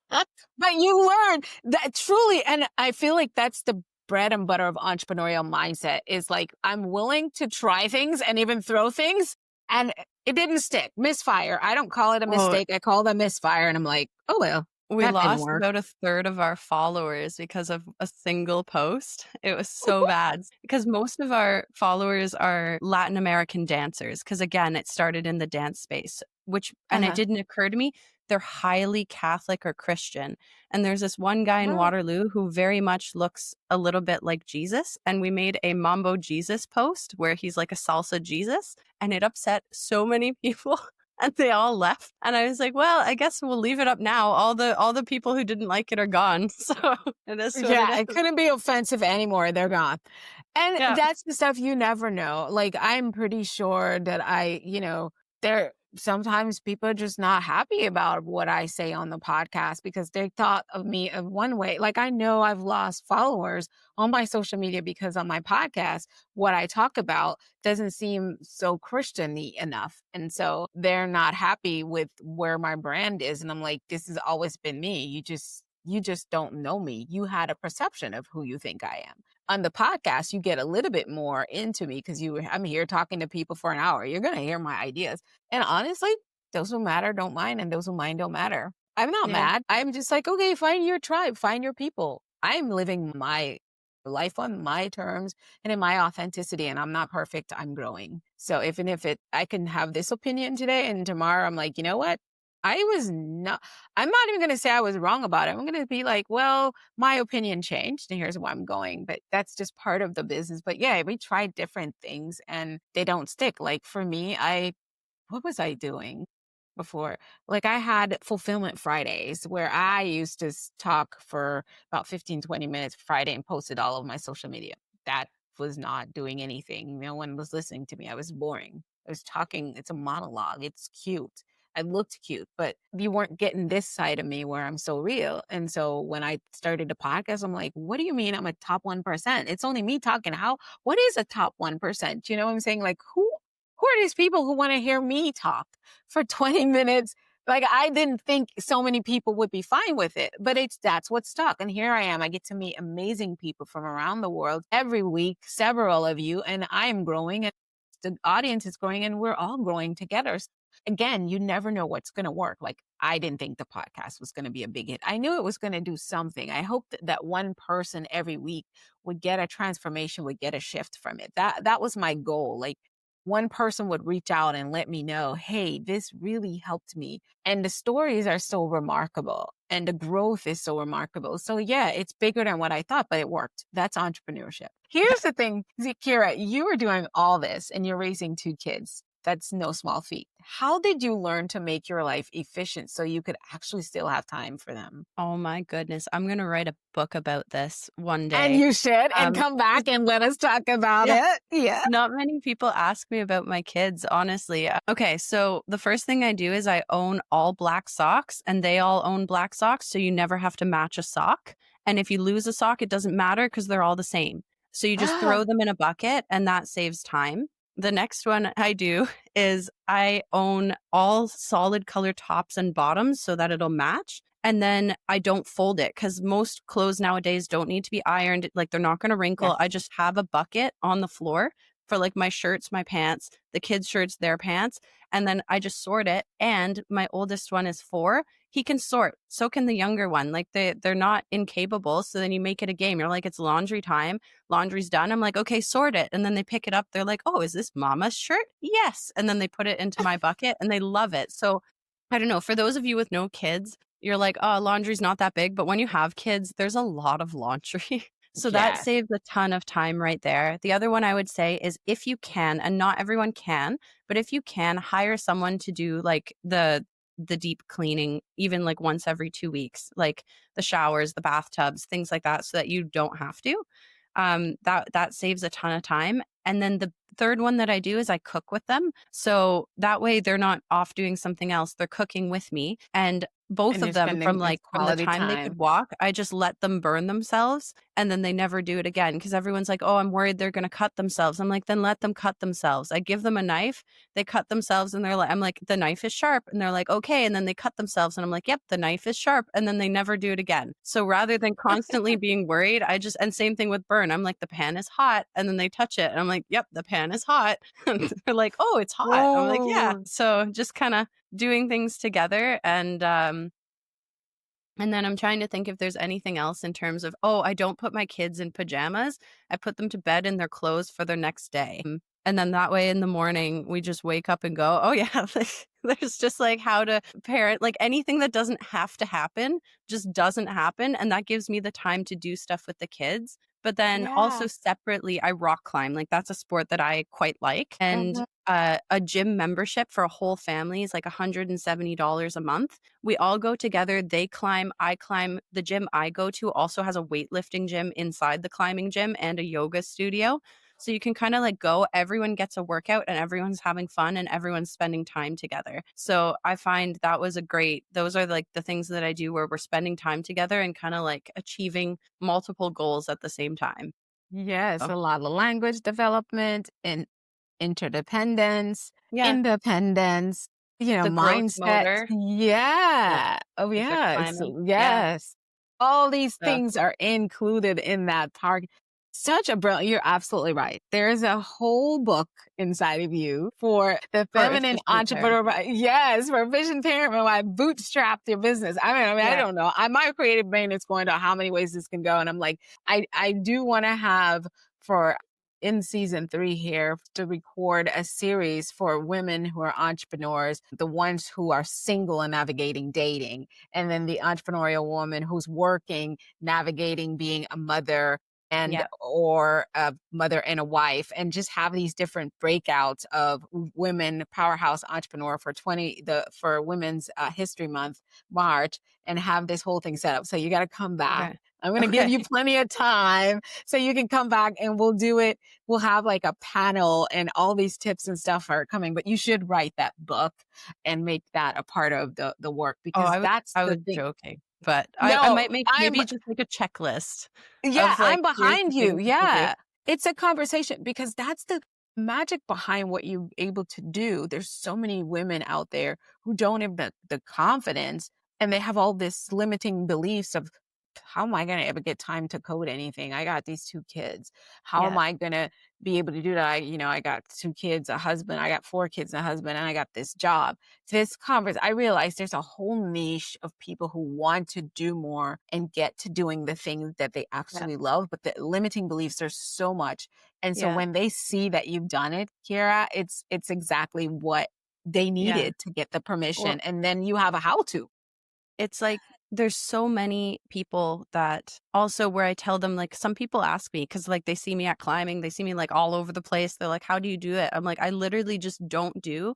Speaker 2: but you learn that truly. And I feel like that's the bread and butter of entrepreneurial mindset, is like, I'm willing to try things and even throw things. And it didn't stick. Misfire. I don't call it a
Speaker 3: Well,
Speaker 2: mistake. I call it a misfire. And I'm like, oh, well,
Speaker 3: we
Speaker 2: that didn't
Speaker 3: lost
Speaker 2: work.
Speaker 3: about a third of our followers because of a single post. It was so bad because most of our followers are Latin American dancers. Because again, it started in the dance space, and it didn't occur to me, they're highly Catholic or Christian. And there's this one guy in Waterloo who very much looks a little bit like Jesus. And we made a Mambo Jesus post where he's like a salsa Jesus, and it upset so many people. And they all left. And I was like, well, I guess we'll leave it up now. All the people who didn't like it are gone. So it is what
Speaker 2: Yeah,
Speaker 3: it
Speaker 2: it
Speaker 3: is.
Speaker 2: couldn't be offensive anymore. They're gone. And
Speaker 3: Yeah.
Speaker 2: that's the stuff you never know. Like, I'm pretty sure that there sometimes people are just not happy about what I say on the podcast because they thought of me of one way. Like, I know I've lost followers on my social media because on my podcast, what I talk about doesn't seem so Christian-y enough. And so they're not happy with where my brand is. And I'm like, this has always been me. You just don't know me. You had a perception of who you think I am. On the podcast, you get a little bit more into me because I'm here talking to people for an hour. You're going to hear my ideas. And honestly, those who matter don't mind, and those who mind don't matter. I'm not
Speaker 3: Yeah.
Speaker 2: mad. I'm just like, okay, find your tribe, find your people. I'm living my life on my terms and in my authenticity, and I'm not perfect. I'm growing. So I can have this opinion today, and tomorrow I'm like, you know what? I'm not even going to say I was wrong about it. I'm going to be like, well, my opinion changed and here's where I'm going. But that's just part of the business. But yeah, we tried different things and they don't stick. Like for me, what was I doing before? Like I had Fulfillment Fridays where I used to talk for about 15, 20 minutes Friday and posted all of my social media. That was not doing anything. No one was listening to me. I was boring. I was talking. It's a monologue. It's cute. I looked cute, but you weren't getting this side of me where I'm so real. And so when I started the podcast, I'm like, what do you mean I'm a top 1%? It's only me talking. What is a top 1%? You know what I'm saying? Like who are these people who want to hear me talk for 20 minutes? Like I didn't think so many people would be fine with it, but that's what stuck. And here I am. I get to meet amazing people from around the world every week, several of you, and I'm growing and the audience is growing and we're all growing together. Again, you never know what's going to work. Like I didn't think the podcast was going to be a big hit. I knew it was going to do something. I hoped that one person every week would get a transformation, would get a shift from it. That was my goal. Like one person would reach out and let me know, hey, this really helped me. And the stories are so remarkable and the growth is so remarkable. So yeah, it's bigger than what I thought, but it worked. That's entrepreneurship. Here's the thing, Kiara, you are doing all this and you're raising 2 kids. That's no small feat. How did you learn to make your life efficient so you could actually still have time for them?
Speaker 3: Oh my goodness. I'm going to write a book about this one day.
Speaker 2: And you should, and come back and let us talk about it. Yeah.
Speaker 3: Not many people ask me about my kids, honestly. Okay, so the first thing I do is I own all black socks and they all own black socks. So you never have to match a sock. And if you lose a sock, it doesn't matter because they're all the same. So you just throw them in a bucket and that saves time. The next one I do is I own all solid color tops and bottoms so that it'll match. And then I don't fold it because most clothes nowadays don't need to be ironed. Like they're not going to wrinkle.
Speaker 2: Yes.
Speaker 3: I just have a bucket on the floor for like my shirts, my pants, the kids' shirts, their pants. And then I just sort it. And my oldest one is 4. He can sort. So can the younger one. Like they're not incapable. So then you make it a game. You're like, it's laundry time. Laundry's done. I'm like, okay, sort it. And then they pick it up. They're like, oh, is this mama's shirt? Yes. And then they put it into my bucket and they love it. So I don't know. For those of you with no kids, you're like, oh, laundry's not that big. But when you have kids, there's a lot of laundry. So that saves a ton of time right there. The other one I would say is if you can, and not everyone can, but if you can, hire someone to do like the deep cleaning, even like once every 2 weeks, like the showers, the bathtubs, things like that, so that you don't have to. That saves a ton of time. And then the third one that I do is I cook with them. So that way they're not off doing something else. They're cooking with me. And both
Speaker 2: And
Speaker 3: of
Speaker 2: you're
Speaker 3: them from
Speaker 2: spending it's
Speaker 3: the
Speaker 2: quality
Speaker 3: time they could
Speaker 2: time.
Speaker 3: walk, I just let them burn themselves and then they never do it again. Cause everyone's like, oh, I'm worried they're going to cut themselves. I'm like, then let them cut themselves. I give them a knife, they cut themselves and I'm like, the knife is sharp. And they're like, okay. And then they cut themselves and I'm like, yep, the knife is sharp. And then they never do it again. So rather than constantly being worried, and same thing with burn. I'm like, the pan is hot. And then they touch it. And I'm like, yep, the pan is hot. And they're like, oh, it's hot. I'm like, yeah.
Speaker 2: Oh,
Speaker 3: So just kind of doing things together. And then I'm trying to think if there's anything else in terms of, oh, I don't put my kids in pajamas. I put them to bed in their clothes for their next day. And then that way in the morning, we just wake up and go, oh, yeah, there's just like how to parent, like anything that doesn't have to happen just doesn't happen. And that gives me the time to do stuff with the kids. But then also
Speaker 2: yeah.
Speaker 3: separately, I rock climb. Like that's a sport that I quite like. And
Speaker 2: Mhm.
Speaker 3: a gym membership for a whole family is like $170 a month. We all go together. They climb, I climb. The gym I go to also has a weightlifting gym inside the climbing gym and a yoga studio. So you can kind of like go, everyone gets a workout and everyone's having fun and everyone's spending time together. So I find those are like the things that I do where we're spending time together and kind of like achieving multiple goals at the same time.
Speaker 2: Yes,
Speaker 3: So,
Speaker 2: a lot of language development and interdependence,
Speaker 3: yeah.
Speaker 2: independence,
Speaker 3: The growth
Speaker 2: mindset.
Speaker 3: motor. Yeah.
Speaker 2: Yeah. Oh,
Speaker 3: With the
Speaker 2: yes.
Speaker 3: climbing. Yeah.
Speaker 2: Yes. All these
Speaker 3: So,
Speaker 2: things are included in that part. Such a brilliant, you're absolutely right. There is a whole book inside of you for the
Speaker 3: for
Speaker 2: feminine
Speaker 3: efficient
Speaker 2: entrepreneur.
Speaker 3: parenting.
Speaker 2: Yes, for vision parent, when I bootstrapped your business. I
Speaker 3: Yeah.
Speaker 2: don't know. My creative brain is going to how many ways this can go. And I'm like, I do want to have for in season 3 here to record a series for women who are entrepreneurs, the ones who are single and navigating dating, and then the entrepreneurial woman who's working, navigating being a mother and
Speaker 3: Yeah.
Speaker 2: or a mother and a wife, and just have these different breakouts of women powerhouse entrepreneur for Women's History Month, March, and have this whole thing set up. So you got to come back.
Speaker 3: Okay.
Speaker 2: I'm going to give you plenty of time so you can come back and we'll do it. We'll have like a panel and all these tips and stuff are coming, but you should write that book and make that a part of the work
Speaker 3: Oh,
Speaker 2: because that's
Speaker 3: I
Speaker 2: the
Speaker 3: was
Speaker 2: thing.
Speaker 3: joking, but I
Speaker 2: No,
Speaker 3: might make
Speaker 2: I'm
Speaker 3: maybe just like a checklist
Speaker 2: yeah,
Speaker 3: of like,
Speaker 2: I'm
Speaker 3: here's the
Speaker 2: behind you.
Speaker 3: things you can do.
Speaker 2: Yeah. It's a conversation because that's the magic behind what you're able to do. There's so many women out there who don't have the confidence and they have all this limiting beliefs of how am I going to ever get time to code anything? I got these 2 kids. How am
Speaker 3: Yeah.
Speaker 2: I going to be able to do that? I got 2 kids, a husband. I got 4 kids and a husband, and I got this job. This conference, I realized there's a whole niche of people who want to do more and get to doing the things that they
Speaker 3: Yeah.
Speaker 2: actually love, but the limiting beliefs, there's so much. And so
Speaker 3: Yeah.
Speaker 2: when they see that you've done it, Kiara, it's exactly what they
Speaker 3: Yeah.
Speaker 2: needed to get the
Speaker 3: Well,
Speaker 2: permission. And then you have a how to.
Speaker 3: it's like there's so many people that also where I tell them, like, some people ask me because like they see me at climbing, they see me like all over the place. They're like, how do you do it? I'm like, I literally just don't do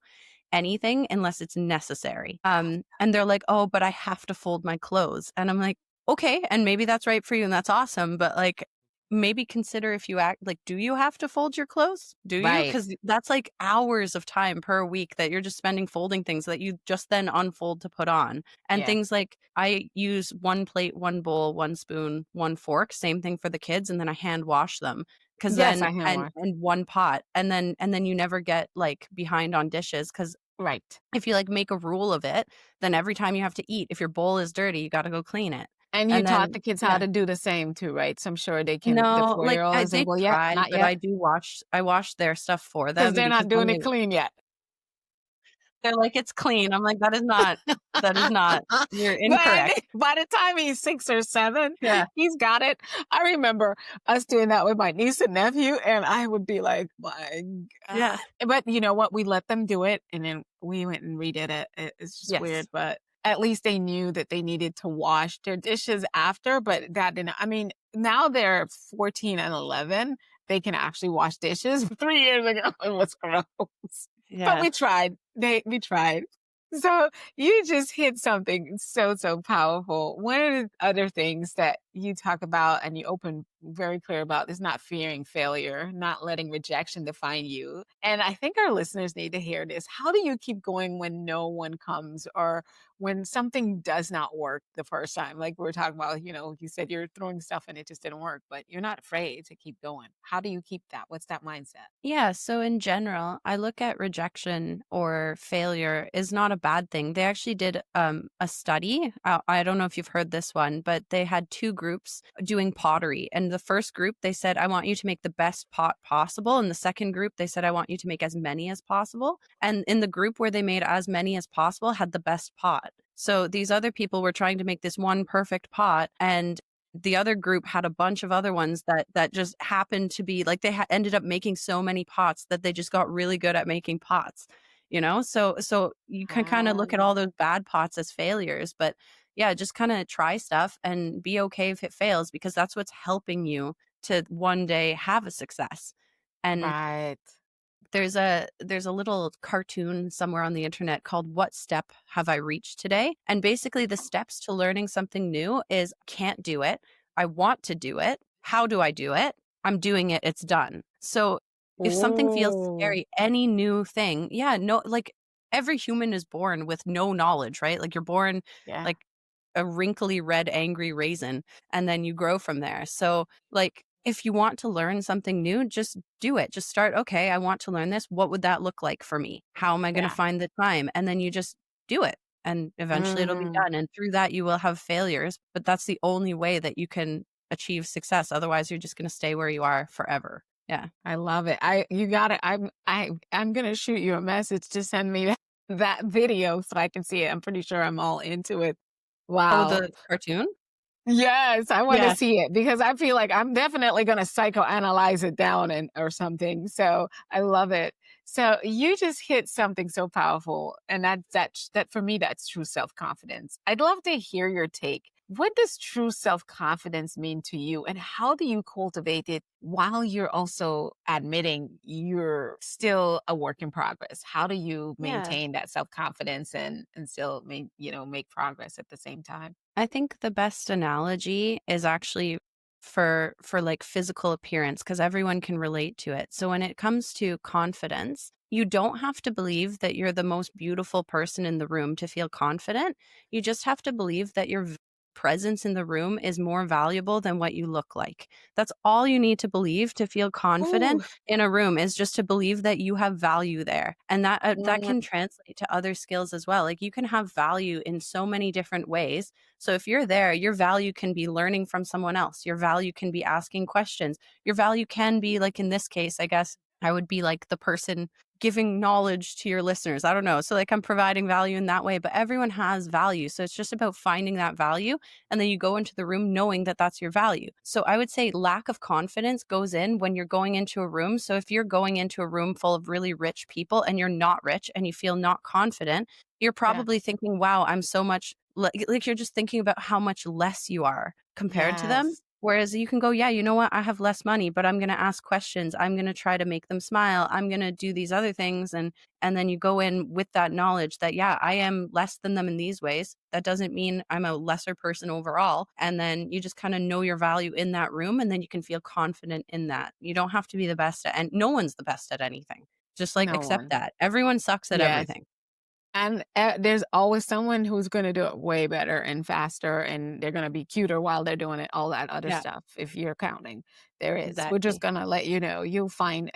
Speaker 3: anything unless it's necessary. And they're like, oh, but I have to fold my clothes. And I'm like, okay. And maybe that's right for you and that's awesome. But like, maybe consider if you act like, do you have to fold your clothes? Do you?
Speaker 2: Right.
Speaker 3: Because that's like hours of time per week that you're just spending folding things that you just then unfold to put on. And
Speaker 2: Yeah.
Speaker 3: things like I use 1 plate, 1 bowl, 1 spoon, 1 fork, same thing for the kids. And then I hand wash them. Cause
Speaker 2: Yes,
Speaker 3: then,
Speaker 2: I have one.
Speaker 3: and 1 pot. And then you never get like behind on dishes. Cause
Speaker 2: Right.
Speaker 3: if you like make a rule of it, then every time you have to eat, if your bowl is dirty, you got to go clean it.
Speaker 2: And you
Speaker 3: And
Speaker 2: taught
Speaker 3: then,
Speaker 2: the kids how
Speaker 3: yeah.
Speaker 2: to do the same too, right? So I'm sure they can, the
Speaker 3: No, like
Speaker 2: 4-year-old is like,
Speaker 3: they
Speaker 2: well, yet,
Speaker 3: tried,
Speaker 2: not
Speaker 3: but
Speaker 2: yet,
Speaker 3: I wash their stuff for
Speaker 2: because
Speaker 3: them
Speaker 2: they're
Speaker 3: because
Speaker 2: not
Speaker 3: then
Speaker 2: doing it clean yet.
Speaker 3: they're like, it's clean. I'm like, that is not, you're
Speaker 2: But
Speaker 3: incorrect.
Speaker 2: by the time he's 6 or 7,
Speaker 3: Yeah.
Speaker 2: he's got it. I remember us doing that with my niece and nephew, and I would be like, my
Speaker 3: Yeah.
Speaker 2: God. But you know what? We let them do it, and then we went and redid it. It's just weird,
Speaker 3: Yes.
Speaker 2: but at least they knew that they needed to wash their dishes after, but that didn't, I mean, now they're 14 and 11. They can actually wash dishes. 3 years ago, it was gross. But
Speaker 3: Yeah.
Speaker 2: we tried. We tried. So you just hit something so, so powerful. One of the other things that you talk about, and you open very clear about this, not fearing failure, not letting rejection define you. And I think our listeners need to hear this. How do you keep going when no one comes, or when something does not work the first time? Like we were talking about, you said you're throwing stuff and it just didn't work, but you're not afraid to keep going. How do you keep that? What's that mindset?
Speaker 3: Yeah, so in general, I look at rejection or failure is not a bad thing. They actually did a study. I don't know if you've heard this one, but they had two groups doing pottery. And the first group, they said, I want you to make the best pot possible. And the second group, they said, I want you to make as many as possible. And in the group where they made as many as possible had the best pot. So these other people were trying to make this one perfect pot, and the other group had a bunch of other ones that just happened to be like they ended up making so many pots that they just got really good at making pots, so you can kind of look at all those bad pots as failures, but yeah, just kind of try stuff and be okay if it fails, because that's what's helping you to one day have a success. And
Speaker 2: Right.
Speaker 3: there's a little cartoon somewhere on the internet called What Step Have I Reached Today? And basically the steps to learning something new is can't do it. I want to do it. How do I do it? I'm doing it. It's done. So if something feels
Speaker 2: Oh,
Speaker 3: scary, any new thing, yeah, no, like every human is born with no knowledge, right? Like you're born
Speaker 2: yeah.
Speaker 3: like a wrinkly red angry raisin, and then you grow from there. So like if you want to learn something new, just do it. Just start, okay, I want to learn this. What would that look like for me? How am I going to
Speaker 2: Yeah.
Speaker 3: find the time? And then you just do it. And eventually it'll be
Speaker 2: Mm.
Speaker 3: done. And through that, you will have failures, but that's the only way that you can achieve success. Otherwise, you're just going to stay where you are forever. Yeah.
Speaker 2: I love it. You got it. I'm gonna shoot you a message to send me that video so I can see it. I'm pretty sure I'm all into it.
Speaker 3: Oh,
Speaker 2: Wow.
Speaker 3: the cartoon?
Speaker 2: Yes, I want to
Speaker 3: Yeah.
Speaker 2: see it because I feel like I'm definitely going to psychoanalyze it down and or something. So I love it. So you just hit something so powerful, and that for me, that's true self-confidence. I'd love to hear your take. What does true self-confidence mean to you, and how do you cultivate it while you're also admitting you're still a work in progress? How do you
Speaker 3: Yeah.
Speaker 2: maintain that self-confidence and still make progress at the same time?
Speaker 3: I think the best analogy is actually for like physical appearance, because everyone can relate to it. So when it comes to confidence, you don't have to believe that you're the most beautiful person in the room to feel confident. You just have to believe that your presence in the room is more valuable than what you look like. That's all you need to believe to feel
Speaker 2: Ooh.
Speaker 3: confident in a room, is just to believe that you have value there. And that can translate to other skills as well. Like you can have value in so many different ways. So if you're there, your value can be learning from someone else. Your value can be asking questions. Your value can be, like in this case, I guess I would be like the person giving knowledge to your listeners. I don't know. So like I'm providing value in that way, but everyone has value. So it's just about finding that value. And then you go into the room knowing that that's your value. So I would say lack of confidence goes in when you're going into a room. So if you're going into a room full of really rich people and you're not rich and you feel not confident, you're
Speaker 2: Yeah.
Speaker 3: probably thinking, wow, I'm so much like you're just thinking about how much less you are compared to them.
Speaker 2: Yes.
Speaker 3: Whereas you can go, yeah, you know what? I have less money, but I'm going to ask questions. I'm going to try to make them smile. I'm going to do these other things. And then you go in with that knowledge that, yeah, I am less than them in these ways. That doesn't mean I'm a lesser person overall. And then you just kind of know your value in that room. And then you can feel confident in that. You don't have to be the best at, and no one's the best at anything. Just like
Speaker 2: No
Speaker 3: accept
Speaker 2: one.
Speaker 3: that. Everyone sucks at
Speaker 2: Yes.
Speaker 3: everything.
Speaker 2: And there's always someone who's going to do it way better and faster, and they're going to be cuter while they're doing it, all that other
Speaker 3: Yeah,
Speaker 2: stuff. If you're counting, there is. We're just
Speaker 3: exactly.
Speaker 2: going to let you know. You'll find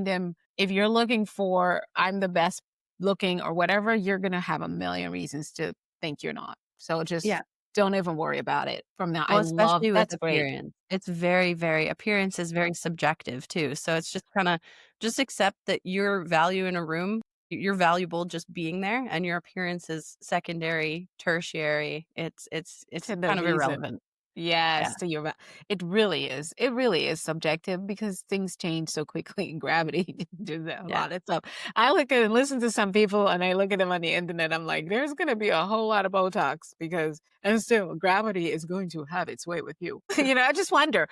Speaker 2: them. If you're looking for, I'm the best looking or whatever, you're going to have a million reasons to think you're not. So just
Speaker 3: Yeah.
Speaker 2: don't even worry about it from now.
Speaker 3: Well,
Speaker 2: I love,
Speaker 3: especially with
Speaker 2: that's great.
Speaker 3: appearance. It's very, very appearance is very subjective too. So it's just kinda just accept that your value in a room, you're valuable just being there, and your appearance is secondary, tertiary. It's
Speaker 2: To the
Speaker 3: kind of
Speaker 2: reason.
Speaker 3: irrelevant. Yeah.
Speaker 2: Yes, to your it really is. It really is subjective because things change so quickly in gravity. Do that a
Speaker 3: Yeah.
Speaker 2: lot of stuff. I look at and listen to some people and I look at them on the internet. I'm like, there's going to be a whole lot of Botox because, and still gravity is going to have its way with you. I just wonder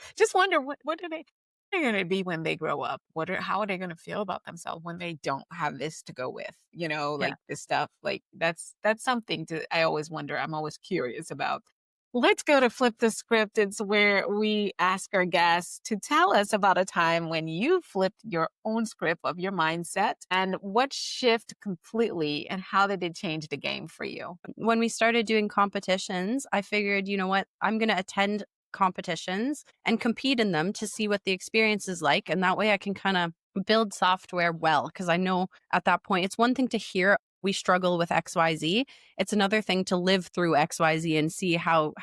Speaker 2: what are they going to be when they grow up? How are they going to feel about themselves when they don't have this to go with,
Speaker 3: Yeah.
Speaker 2: like this stuff, like that's something I always wonder. I'm always curious about. Let's go to Flip the Script. It's where we ask our guests to tell us about a time when you flipped your own script of your mindset and what shift completely and how did it change the game for you?
Speaker 3: When we started doing competitions, I figured, you know what, I'm going to attend competitions and compete in them to see what the experience is like. And that way I can kind of build software well. Because I know at that point, it's one thing to hear we struggle with XYZ. It's another thing to live through XYZ and see how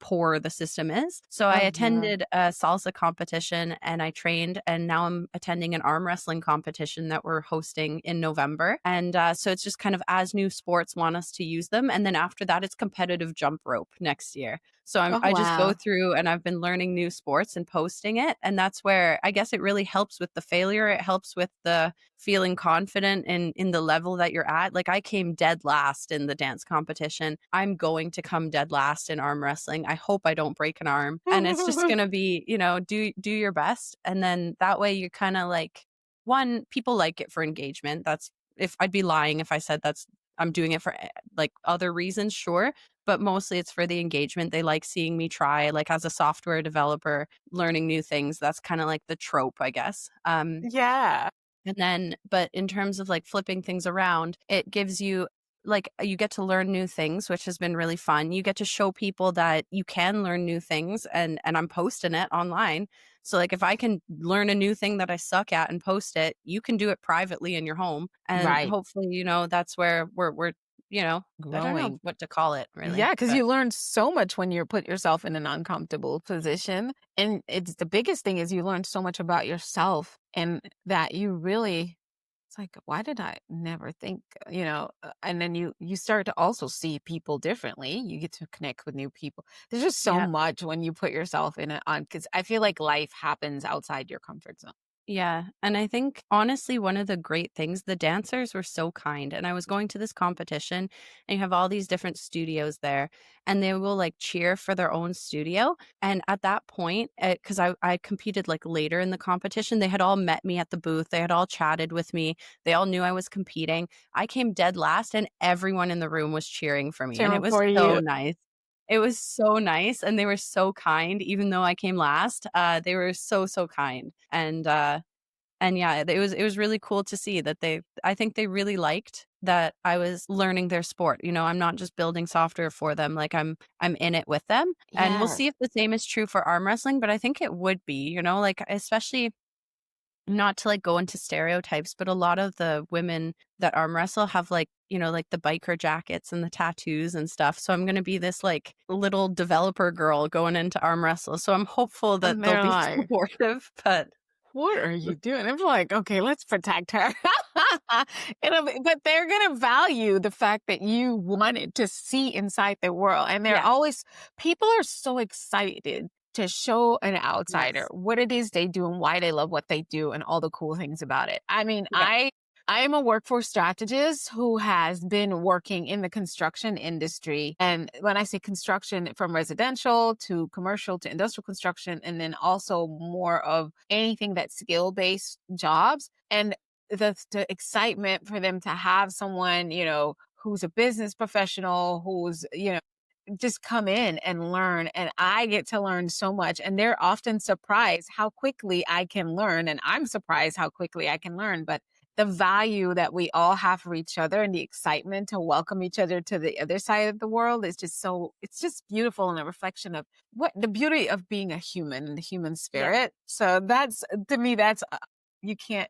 Speaker 3: poor the system is. So I attended a salsa competition and I trained, and now I'm attending an arm wrestling competition that we're hosting in November. And so it's just kind of as new sports want us to use them. And then after that, it's competitive jump rope next year. So I just go through and I've been learning new sports and posting it. And that's where I guess it really helps with the failure. It helps with the feeling confident in the level that you're at. Like I came dead last in the dance competition. I'm going to come dead last in arm wrestling. I hope I don't break an arm. And it's just going to be, do your best. And then that way you're kind of like, one, people like it for engagement. That's, if I'd be lying if I said I'm doing it for like other reasons, sure. But mostly it's for the engagement. They like seeing me try, like as a software developer, learning new things. That's kind of like the trope, I guess.
Speaker 2: Yeah.
Speaker 3: And then, but in terms of like flipping things around, it gives you like, you get to learn new things, which has been really fun. You get to show people that you can learn new things, and I'm posting it online. So like if I can learn a new thing that I suck at and post it, you can do it privately in your home. And hopefully, that's where we're I don't know
Speaker 2: Growing.
Speaker 3: what to call it really.
Speaker 2: Yeah, because you learn so much when you put yourself in an uncomfortable position. And it's the biggest thing is you learn so much about yourself and that you really, it's like, why did I never think, and then you start to also see people differently. You get to connect with new people. There's just so much when you put yourself in it on, because I feel like life happens outside your comfort zone.
Speaker 3: Yeah. And I think honestly, one of the great things, the dancers were so kind. And I was going to this competition and you have all these different studios there and they will like cheer for their own studio. And at that point, because I competed like later in the competition, they had all met me at the booth. They had all chatted with me. They all knew I was competing. I came dead last and everyone in the room was cheering for me. And it was so nice. It was so nice and they were so kind. Even though I came last, they were so kind. And yeah, it was really cool to see that I think they really liked that I was learning their sport. I'm not just building software for them, like I'm in it with them. And we'll see if the same is true for arm wrestling, but I think it would be, like especially not to like go into stereotypes, but a lot of the women that arm wrestle have like, like the biker jackets and the tattoos and stuff. So I'm going to be this like little developer girl going into arm wrestle. So I'm hopeful that they'll be supportive, but
Speaker 2: what are you doing? I'm like, okay, let's protect her. But they're going to value the fact that you wanted to see inside the world. And people are so excited to show an outsider what it is they do and why they love what they do and all the cool things about it. I mean, I am a workforce strategist who has been working in the construction industry. And when I say construction, from residential to commercial to industrial construction, and then also more of anything that's skill-based jobs. And the excitement for them to have someone, who's a business professional, who's, just come in and learn. And I get to learn so much. And they're often surprised how quickly I can learn. And I'm surprised how quickly I can learn. But the value that we all have for each other and the excitement to welcome each other to the other side of the world is just it's just beautiful and a reflection of what the beauty of being a human and the human spirit. Yeah. So that's, to me, that's, you can't,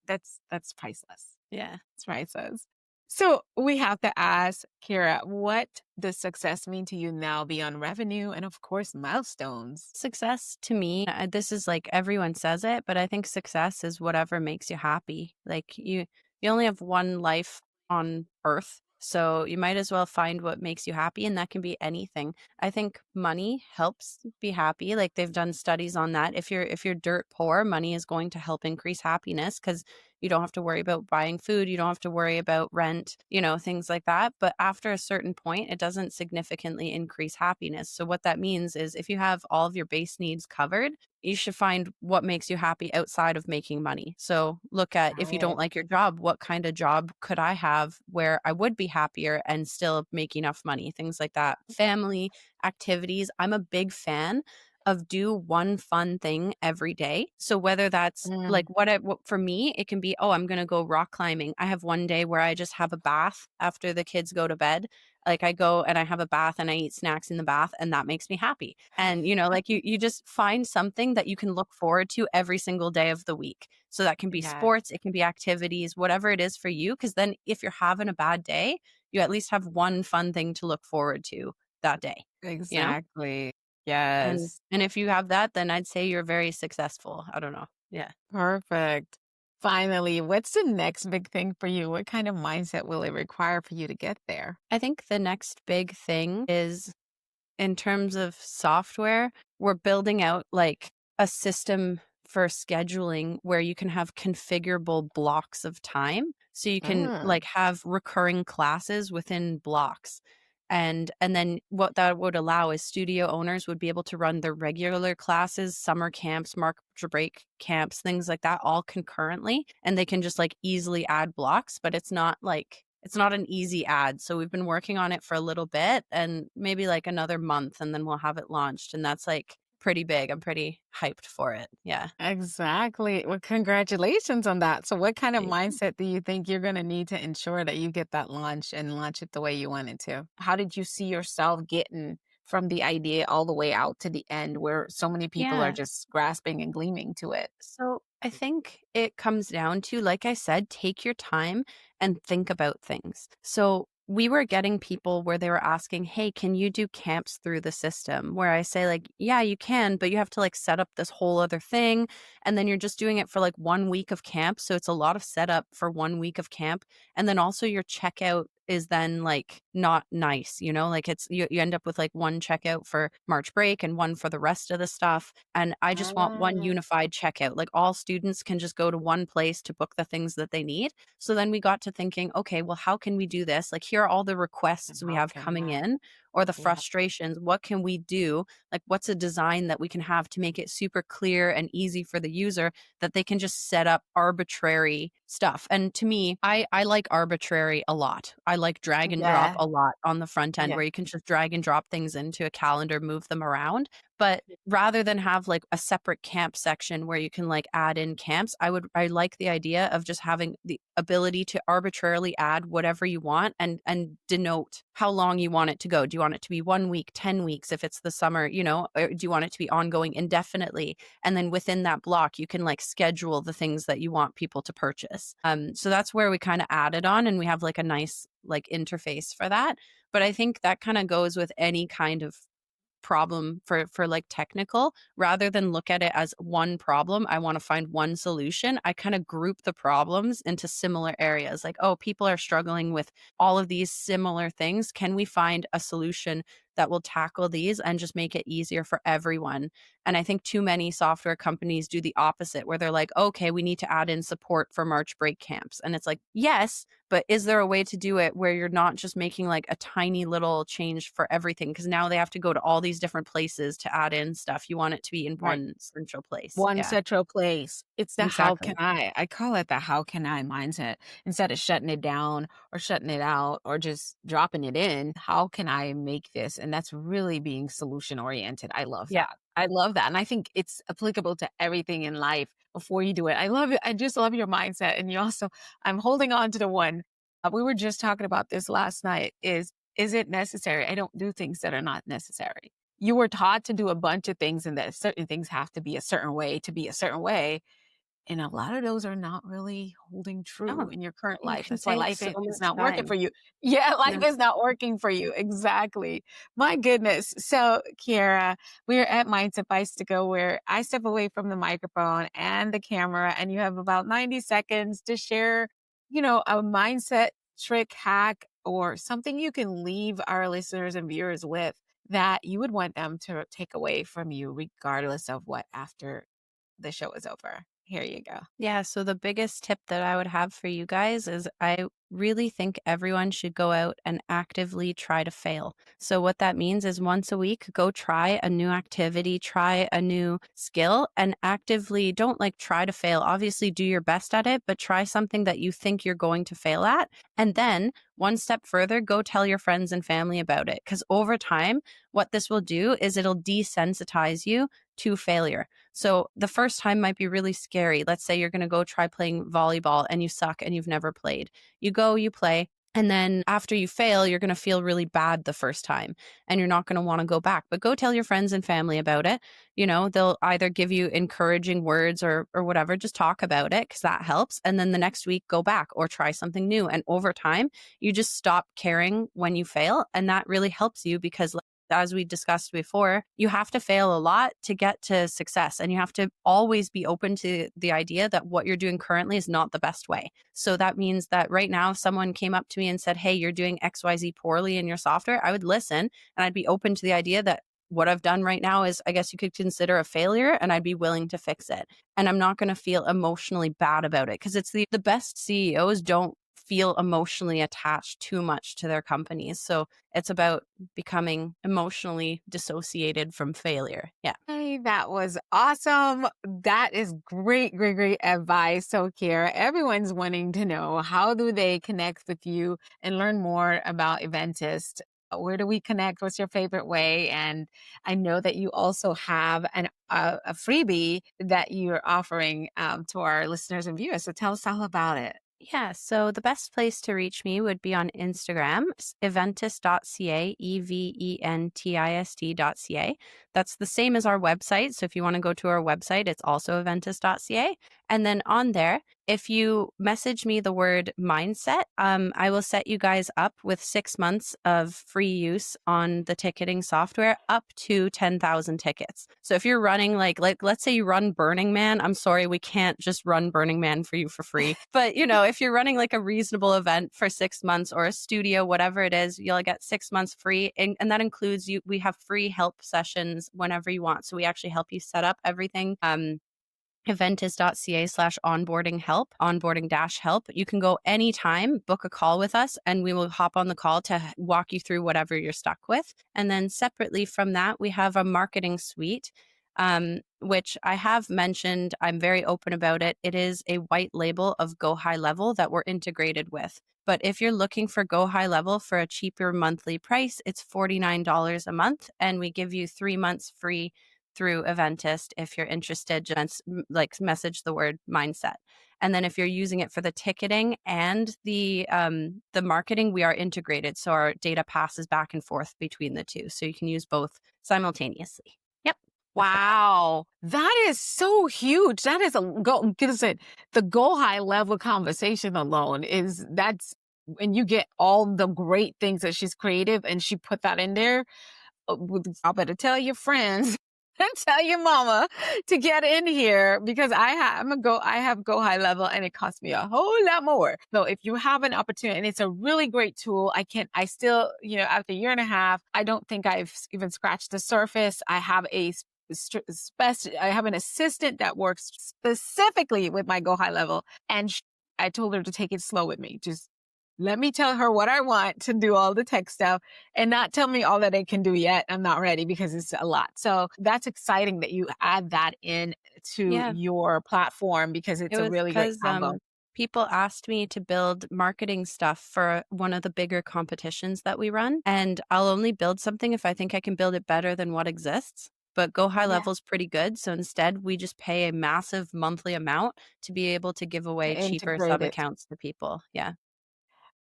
Speaker 2: that's priceless.
Speaker 3: Yeah.
Speaker 2: It's priceless. So we have to ask, Kiara, what does success mean to you now beyond revenue and, of course, milestones?
Speaker 3: Success to me, this is like everyone says it, but I think success is whatever makes you happy. Like you only have one life on earth. So you might as well find what makes you happy, and that can be anything. I think money helps be happy. Like they've done studies on that. If you're dirt poor, money is going to help increase happiness because You don't have to worry about buying food. You don't have to worry about rent, things like that. But after a certain point, it doesn't significantly increase happiness. So what that means is if you have all of your base needs covered, you should find what makes you happy outside of making money. So look at, if you don't like your job, what kind of job could I have where I would be happier and still make enough money? Things like that. Family activities. I'm a big fan of do one fun thing every day. So whether that's like what for me, it can be, oh, I'm going to go rock climbing. I have one day where I just have a bath after the kids go to bed. Like I go and I have a bath and I eat snacks in the bath, and that makes me happy. And like you just find something that you can look forward to every single day of the week. So that can be sports, it can be activities, whatever it is for you. Because then if you're having a bad day, you at least have one fun thing to look forward to that day.
Speaker 2: Exactly.
Speaker 3: And
Speaker 2: Yes.
Speaker 3: if you have that, then I'd say you're very successful. I don't know. Yeah.
Speaker 2: Perfect. Finally, what's the next big thing for you? What kind of mindset will it require for you to get there?
Speaker 3: I think the next big thing is, in terms of software, we're building out like a system for scheduling where you can have configurable blocks of time. So you can like have recurring classes within blocks. And then what that would allow is studio owners would be able to run their regular classes, summer camps, March break camps, things like that, all concurrently. And they can just like easily add blocks, but it's not an easy ad. So we've been working on it for a little bit, and maybe like another month, and then we'll have it launched. And that's like pretty big. I'm pretty hyped for it. Yeah.
Speaker 2: Exactly. Well, congratulations on that. So what kind of
Speaker 3: Thank you.
Speaker 2: mindset do you think you're going to need to ensure that you get that launch and launch it the way you wanted to? How did you see yourself getting from the idea all the way out to the end where so many people are
Speaker 3: Yeah.
Speaker 2: just grasping and gleaming to it?
Speaker 3: So I think it comes down to, like I said, take your time and think about things. So we were getting people where they were asking, hey, can you do camps through the system? Where I say, like, yeah, you can, but you have to like set up this whole other thing. And then you're just doing it for like 1 week of camp. So it's a lot of setup for 1 week of camp. And then also your checkout is then like not nice, like it's you end up with like one checkout for March break and one for the rest of the stuff. And I just want one unified checkout. Like all students can just go to one place to book the things that they need. So then we got to thinking, okay, well, how can we do this? Like here are all the requests we have coming in, or the frustrations. What can we do? Like what's a design that we can have to make it super clear and easy for the user that they can just set up arbitrary stuff. And to me, I like arbitrary a lot. I like drag and drop a lot on the front end, where you can just drag and drop things into a calendar, move them around. But rather than have like a separate camp section where you can like add in camps, I like the idea of just having the ability to arbitrarily add whatever you want and denote how long you want it to go. Do you want it to be 1 week, 10 weeks if it's the summer, or do you want it to be ongoing indefinitely? And then within that block, you can like schedule the things that you want people to purchase. So that's where we kind of added on, and we have like a nice like interface for that. But I think that kind of goes with any kind of problem for like technical. Rather than look at it as one problem, I want to find one solution. I kind of group the problems into similar areas, like, oh, people are struggling with all of these similar things. Can we find a solution that will tackle these and just make it easier for everyone? And I think too many software companies do the opposite, where they're like, okay, we need to add in support for March break camps. And it's like, yes, but is there a way to do it where you're not just making like a tiny little change for everything? Because now they have to go to all these different places to add in stuff. You want it to be in one central place.
Speaker 2: One
Speaker 3: Yeah,
Speaker 2: central place. It's the how can
Speaker 3: exactly.
Speaker 2: I call it the how can I mindset. Instead of shutting it down or shutting it out or just dropping it in, how can I make this? And that's really being solution oriented. I love
Speaker 3: Yeah.
Speaker 2: that. I love that. And I think it's applicable to everything in life before you do it. I love it. I just love your mindset. And you also, I'm holding on to the one. We were just talking about this last night is it necessary? I don't do things that are not necessary. You were taught to do a bunch of things and that certain things have to be a certain way to be a certain way. And a lot of those are not really holding true
Speaker 3: No,
Speaker 2: in your current
Speaker 3: you
Speaker 2: life.
Speaker 3: can
Speaker 2: That's why
Speaker 3: save
Speaker 2: life
Speaker 3: so
Speaker 2: is
Speaker 3: much
Speaker 2: not working for
Speaker 3: time.
Speaker 2: you. Yeah, life
Speaker 3: No.
Speaker 2: is not working for you. Exactly. My goodness. So, Kiara, we're at Mindset Bites to Go, where I step away from the microphone and the camera, and you have about 90 seconds to share, a mindset trick, hack, or something you can leave our listeners and viewers with that you would want them to take away from you, regardless of what after the show is over. Here you go.
Speaker 3: Yeah, so the biggest tip that I would have for you guys is I really think everyone should go out and actively try to fail. So what that means is once a week, go try a new activity, try a new skill, and actively don't like try to fail. Obviously do your best at it, but try something that you think you're going to fail at. And then one step further, go tell your friends and family about it. Because over time, what this will do is it'll desensitize you to failure. So the first time might be really scary. Let's say you're going to go try playing volleyball and you suck and you've never played. You go, you play. And then after you fail, you're going to feel really bad the first time and you're not going to want to go back. But go tell your friends and family about it. You know, they'll either give you encouraging words or whatever, just talk about it because that helps. And then the next week, go back or try something new. And over time, you just stop caring when you fail. And that really helps you because as we discussed before, you have to fail a lot to get to success. And you have to always be open to the idea that what you're doing currently is not the best way. So that means that right now, if someone came up to me and said, hey, you're doing XYZ poorly in your software, I would listen and I'd be open to the idea that what I've done right now is, I guess you could consider a failure and I'd be willing to fix it. And I'm not going to feel emotionally bad about it because it's the best CEOs don't feel emotionally attached too much to their companies. So it's about becoming emotionally dissociated from failure. Yeah.
Speaker 2: Hey, that was awesome. That is great, great, great advice. So, Kiara, everyone's wanting to know, how do they connect with you and learn more about Eventist? Where do we connect? What's your favorite way? And I know that you also have a freebie that you're offering to our listeners and viewers. So tell us all about it.
Speaker 3: Yeah, so the best place to reach me would be on Instagram, eventist.ca, eventist.ca. That's the same as our website. So if you want to go to our website, it's also eventist.ca. And then on there, if you message me the word mindset, I will set you guys up with 6 months of free use on the ticketing software up to 10,000 tickets. So if you're running like let's say you run Burning Man, I'm sorry, we can't just run Burning Man for you for free. But you know, if you're running like a reasonable event for 6 months or a studio, whatever it is, you'll get 6 months free. And that includes we have free help sessions whenever you want. So we actually help you set up everything. Eventist.ca/onboarding help, onboarding-help. You can go anytime, book a call with us, and we will hop on the call to walk you through whatever you're stuck with. And then separately from that, we have a marketing suite, which I have mentioned. I'm very open about it. It is a white label of Go High Level that we're integrated with. But if you're looking for Go High Level for a cheaper monthly price, it's $49 a month, and we give you 3 months free through Eventist. If you're interested, just message the word mindset. And then if you're using it for the ticketing and the marketing, we are integrated. So our data passes back and forth between the two. So you can use both simultaneously. Yep.
Speaker 2: Wow. That is so huge. That is the Go High Level conversation alone when you get all the great things that she's creative and she put that in there. I better tell your friends and tell your mama to get in here because I have Go High Level and it costs me a whole lot more. So if you have an opportunity, and it's a really great tool, I still, after a year and a half, I don't think I've even scratched the surface. I have I have an assistant that works specifically with my Go High Level, and I told her to take it slow with me. Just let me tell her what I want to do all the tech stuff and not tell me all that I can do yet. I'm not ready because it's a lot. So that's exciting that you add that in to your platform because it's a really great combo.
Speaker 3: People asked me to build marketing stuff for one of the bigger competitions that we run. And I'll only build something if I think I can build it better than what exists. But Go High Level is pretty good. So instead, we just pay a massive monthly amount to be able to give away cheaper sub accounts to people. Yeah.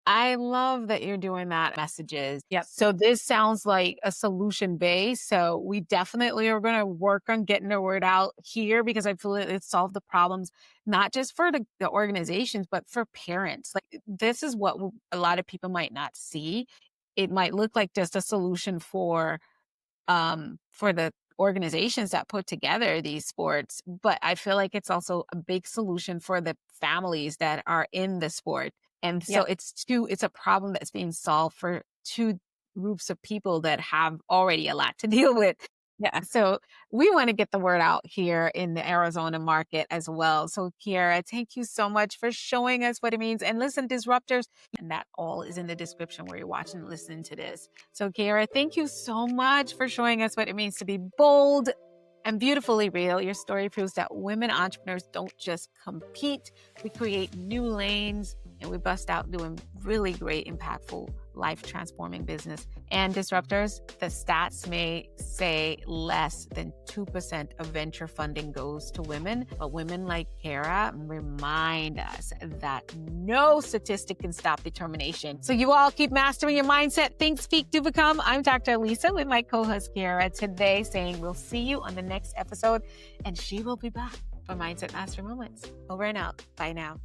Speaker 2: I love that you're doing that messages.
Speaker 3: Yep.
Speaker 2: So this sounds like a solution base. So we definitely are going to work on getting the word out here because I feel it solved the problems, not just for the organizations, but for parents. Like this is what a lot of people might not see. It might look like just a solution for the organizations that put together these sports, but I feel like it's also a big solution for the families that are in the sport. And so it's a problem that's being solved for two groups of people that have already a lot to deal with. Yeah, so we want to get the word out here in the Arizona market as well. So, Kiara, thank you so much for showing us what it means. And listen, disruptors, and that all is in the description where you're watching and listening to this. So, Kiara, thank you so much for showing us what it means to be bold and beautifully real. Your story proves that women entrepreneurs don't just compete, we create new lanes and we bust out doing really great, impactful, life-transforming business. And disruptors, the stats may say less than 2% of venture funding goes to women, but women like Kiara remind us that no statistic can stop determination. So you all keep mastering your mindset. Think, speak, do become. I'm Dr. Alisa with my co-host Kiara today saying we'll see you on the next episode, and she will be back for Mindset Master Moments. Over and out. Bye now.